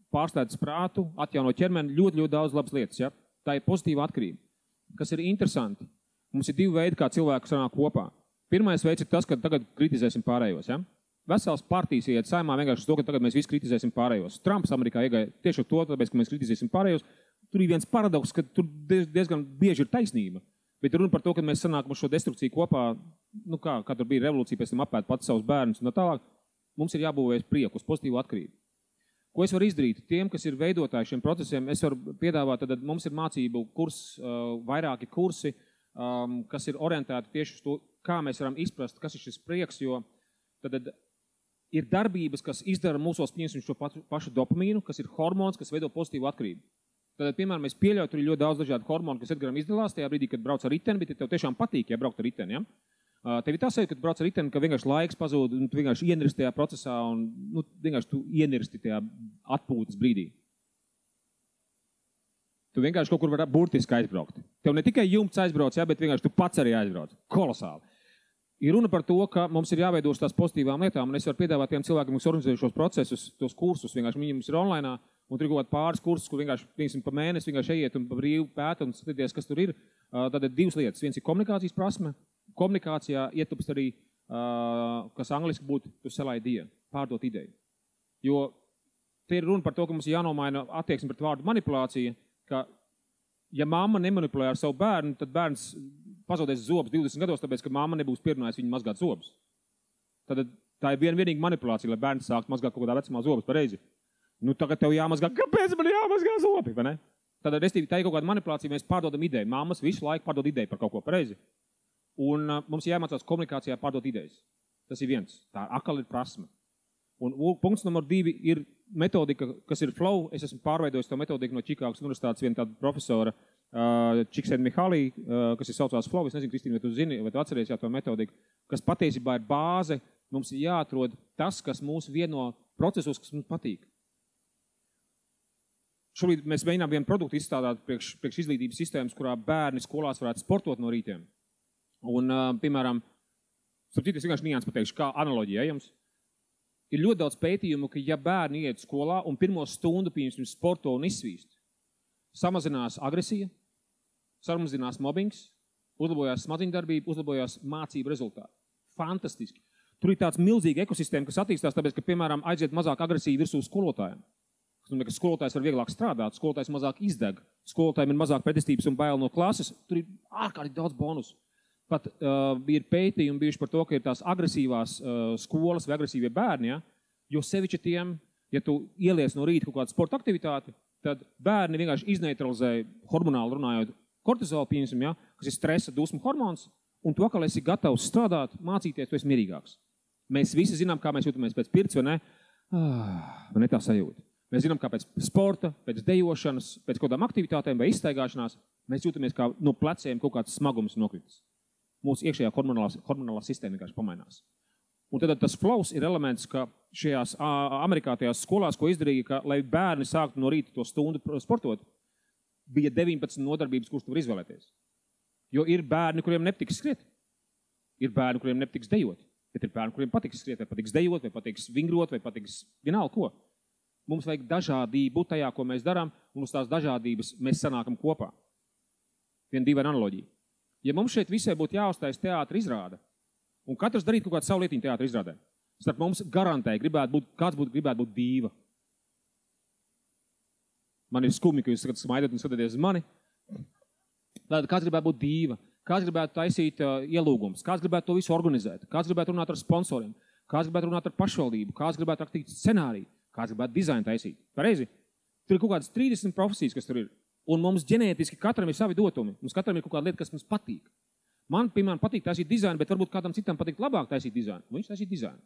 [SPEAKER 1] pārstādas prātu, atjauno ķermeni, ļoti daudz labas lietas. Ja? Tā ir pozitīva atkarība. Kas ir interesanti, mums ir 2 veidi, kā cilvēki sanāk kopā. Pirmais veids ir tas, ka tagad kritizēsim pārējos. Ja? Vesels partijas iet saimā vienkārši to, ka tagad mēs visi kritizēsim pārējos. Trumps Amerikā iegāja tieši to, tāpēc, ka mēs kritizēsim pārējos. Tur ir viens paradoks, ka tur diezgan bieži ir taisnība. Bet runa par to, ka mēs sanākam uz šo destrukciju kopā, nu kā tur bija revolūcija, pēc tam apēt pats savus bērnus un tā tālāk. Mums ir jābūvēs prieku uz pozitīvu atkarību. Ko es varu izdarīt? Tiem, kas ir veidotāji šiem procesiem, es varu piedāvāt, tad mums ir mācību kurs, vairāki kursi, kas ir orientēti tieši uz to, kā mēs varam izprast, kas ir šis prieks, jo tad ir darbības, kas izdara mūsos pieņemsim šo pašu dopamīnu, kas ir hormons, kas veido pozitīvu atkarību. Tad, piemēram, mēs pieļaujam, tur ir ļoti daudz dažādu hormonu, kas Edgaram izdalās tajā brīdī, kad brauc ar riteni, bet tev tiešām patīk, ja braukt ar riteni, ja? Tev ir tā sajūta, ka tu brauc ar riteni, ka vienkārši laiks pazūd, un tu vienkārši ienirsti tajā procesā, un vienkārši tu ienirsti tajā atpūtas brīdī. Tu vienkārši kaut kur var burtiski aizbraukt. Tev ne tikai jumts aizbrauc, ja, bet vienkārši tu pats arī aizbrauc. Kolosāli. Ir runa par to, ka mums ir jāveidos tās pozitīvām lietām, un es varu piedāvāt tiem cilvēkiem, kas organizē šos procesus, tos kursus, vienkārši viņi mums ir online, un tur ir kaut pāris kursus, kur vienkārši pa mēnesi vienkārši ejiet un pa brīvu pēta un skaties, kas tur ir. Tad ir 2 lietas. Viens ir komunikācijas prasme. Komunikācijā ietupst arī, kas angliski būtu to sell idea, pārdot ideju. Jo te ir runa par to, ka mums ir jānomaina attieksme pret vārdu manipulācija, ka ja mamma nemanipulē ar savu bērnu, tad bērns pazaudēs zobus 20 gados, tāpēc, ka mamma nebūs pierunājusi viņu mazgāt zobus. Tad tā ir vienīga manipulācija, lai bērns sākt mazgāt kaut kādā vecumā zobus pareizi. Nu, tagad tev jāmazgā, kāpēc man jāmazgā zobi, vai ne? Tad, restīvi, tā ir kaut kāda manipulācija, mēs pārdodam ideju. Mammas visu laiku pārdod ideju par kaut ko pareizi. Un mums jāmācās komunikācijā pārdot idejas. Tas ir viens. Tā atkal ir prasme. Un punkts numur 2 ir metodika, kas ir flow. Es esmu pārveidojis to metodiku no Čikāgas universitātes viena tāda profesora, Csikszentmihalyi, kas ir saucās flow. Es nezinu, Kristīna, vai tu zini, vai tu atceries to metodiku, kas patiesībā ir bāze. Mums ir jāatrod tas, kas mūs vieno procesos, kas mums patīk. Šobrīd mēs mēģinām vienu produktu izstrādāt priekš izglītības sistēmas, kurā bērni skolās varētu sportot no rītiem. Un, piemēram, starp citu, es vienkārši nians pateikšu, kā analoģija jums. Ir ļoti daudz pētījumu, ka ja bērni iet skolā un pirmo stundu pirms sporto un izsvīst, samazinās agresija, samazinās mobbings, uzlabojās smadziņdarbība, uzlabojās mācību rezultāti. Fantastiski. Tur ir tāds milzīgi ekosistēma, kas attīstās, tāpēc, ka, piemēram, aiziet mazāk agresija virsū skolotājiem. Ka skolotājs var vieglāk strādāt, skolotājs mazāk izdeg, skolotājiem ir mazāk pretestības un bail no klases, tur ir ārkārtīgi daudz bonusu. Pat ir pētījumi bijuši par to, ka ir tās agresīvās skolas vai agresīvie bērni, ja? Jo sevišķi tiem, ja tu ieliec no rīta kaut kādu sporta aktivitāti, tad bērni vienkārši izneutralizē hormonāli runājot kortizolu, pieņemsim, ja? Kas ir stresa dusmu hormons, un to, ka esi gatavs strādāt, mācīties, tu esi mierīgāks. Mēs visi zinām, kā mēs jūtamies pēc pirts, vai ne? Vai ne tā sajūta. Mēs zinām, kā pēc sporta, pēc dejošanas, pēc kaut kādām aktivitātēm vai izstaigāšanās, mēs jūtamies kā no pleciem kaut kāds smagums nokritis. Mūsu iekšējā hormonālā sistēma vienkārši pamainās. Un tad tas flows ir elements, ka šajās Amerikā tajās skolās, ko izdarīja, ka, lai bērni sāktu no rīta to stundu sportot, bija 19 nodarbības, kuras tu var izvēlēties. Jo ir bērni, kuriem nepatiks skriet. Ir bērni, kuriem nepatiks dejot. Bet ir bērni, kuriem patiks skriet, vai patiks dejot, vai patiks vingrot, vai patiks vienalga ko. Mums vajag dažādību tajā, ko mēs darām, un uz tās dažādības mēs sanākam kopā. Viena dīvaina analoģija. Ja mums šeit visai būtu jāuztais teātra izrāda, un katrs darītu kaut kādu savu lietiņu teātra izrādē, starp mums garantēji kāds gribētu būt dīva. Man ir skumji, ka jūs smaidat un skatāties uz mani. Kāds gribētu būt dīva, kāds gribētu taisīt ielūgumus, kāds gribētu to visu organizēt, kāds gribētu runāt ar sponsoriem, kāds gribētu runāt ar pašvaldību, kāds gribētu rakstīt scenāriju, kāds gribētu dizainu taisīt. Pareizi? Tur ir kaut kādas 30 profesijas, kas tur ir. Un mums ģenētiski katram ir savi dotumi. Mums katram ir kaut kāda lieta, kas mums patīk. Man, piemēram, patīk taisīt dizainu, bet varbūt kādam citam patīk labāk taisīt dizainu. Viņš taisīt dizainu.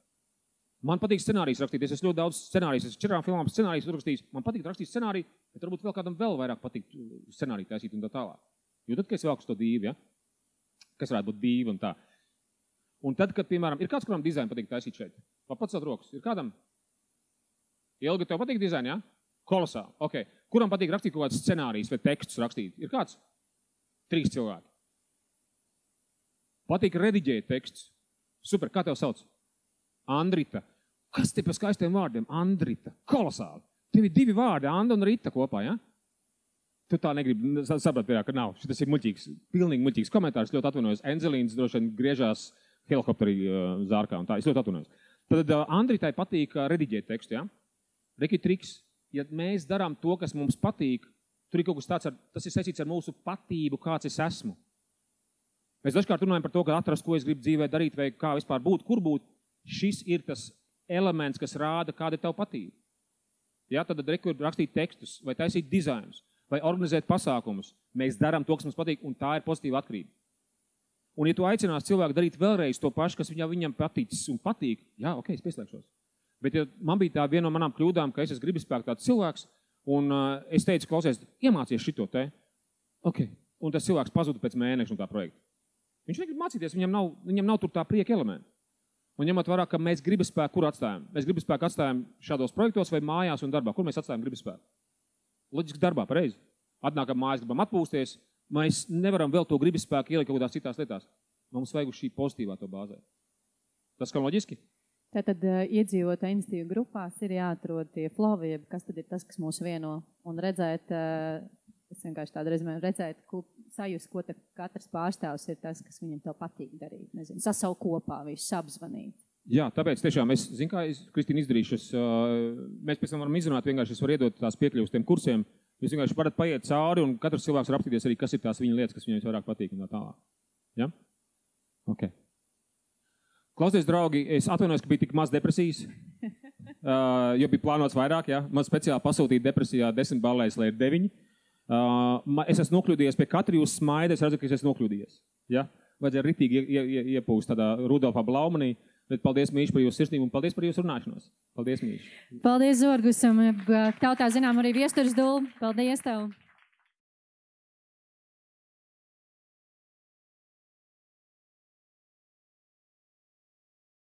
[SPEAKER 1] Man patīk scenārijas rakstīt. Es ļoti daudz scenārijas, es 4 filmām scenārijas uzrakstījis. Man patīk rakstīt scenāriju, bet varbūt vēl kādam vēl vairāk patīk scenāriju taisīt un tā tālāk. Jo tad, kad es velku to dīvi, ja? Kas varētu būt dīvi un tā. Un tad, kad, piemēram, ir kāds, kuram dizainu patīk taisīt šeit. Pats rokas. Ir kādam? Ilgi tev patīk dizaini, ja? Kolosāli. Okay. Kuram patīk rakstīt kaut kādas scenārijas vai tekstus rakstīt? Ir kāds? 3 cilvēki. Patīk rediģēt tekstus. Super, kā tev sauc? Andrita. Kas te pa skaistiem vārdiem? Andrita. Kolosāli. Tev ir 2 vārdi, Anda un Rita kopā, ja? Tu tā negribi saprat, ka nav. Šitas ir muļķīgs, pilnīgi muļķīgs komentārs. Ļoti atvainojos. Enzelīns droši vien griežās helikopterī zārkā un tā. Es ļoti atvainojos. Tad Andritai patīk rediģēt tekstu, ja? Reki triks. Ja mēs darām to, kas mums patīk, tur ir kaut kas tāds, tas ir saistīts ar mūsu patību, kāds es esmu. Mēs dažkārt runājam par to, ka atrast, ko es gribu dzīvē darīt, vai kā vispār būt, kur būt. Šis ir tas elements, kas rāda, kāda tev patīk. Ja, tad rakstīt tekstus, vai taisīt dizainus, vai organizēt pasākumus. Mēs darām to, kas mums patīk, un tā ir pozitīva atkarība. Un ja tu aicinās cilvēku darīt vēlreiz to pašu, kas viņam paticis un patīk, jā, ok, es pieslēgšos. Bet ja man bija tā viena no manām kļūdām, ka es esmu gribespēku tāds cilvēks, un es teicu, klausies, iemācies šito te. Ok. Un tas cilvēks pazuda pēc mēneša no tā projekta. Viņš negrib mācīties, viņam nav tur tā prieka elementa. Un ņemot vērā, ka mēs gribespēku kur atstājam? Mēs gribespēku atstājam šādos projektos vai mājās un darbā. Kur mēs atstājam gribespēku? Loģiski darbā, pareizi. Atnākam mājās, gribam atpūsties. Mēs nevaram vēl to gribespēku ielikt kaut kādās citās lietās. Mums vajag uz šī pozitīvā to bāzē. Tas kā loģiski?
[SPEAKER 2] Tātad iedzīvotāju iniciatīvu grupās ir jāatrod tie flowi, kas tad ir tas, kas mūs vieno, un redzēt, es vienkārši tādu rezumēju, redzēt, sajust, ko katrs pārstāvs ir tas, kas viņam tev patīk darīt, nezinu, sasaukt kopā, visus apzvanīt. Jā,
[SPEAKER 1] tāpēc tiešām es, zinu, kā es, Kristīna, izdarīšu, mēs pēc tam varam izrunāt, vienkārši es varu iedot tās piekļuvas tiem kursiem, jūs vienkārši varat paiet cauri, un katrs cilvēks var apstīties arī, kas ir tās viņa lietas, kas viņam vairāk patīk un tā tālāk. Ja? Ok. Klausies, draugi, es atvainojos, ka bija tik maz depresijas, jo bija plānots vairāk, ja? Man speciāli pasūtīja depresijā 10 ballēs, lai ir 9. Es esmu nokļūdījies pie katra jūs smaida, es redzu, ka es esmu nokļūdījies. Ja? Vajadzēja ritīgi iepūst tādā Rudolfā Blaumanī. Bet paldies, Mīši, par jūsu sirsnību un paldies par jūsu runāšanos. Paldies, Mīši.
[SPEAKER 2] Paldies, Zorgusam. Tautā zinām arī Viesturas Dulu. Paldies tev.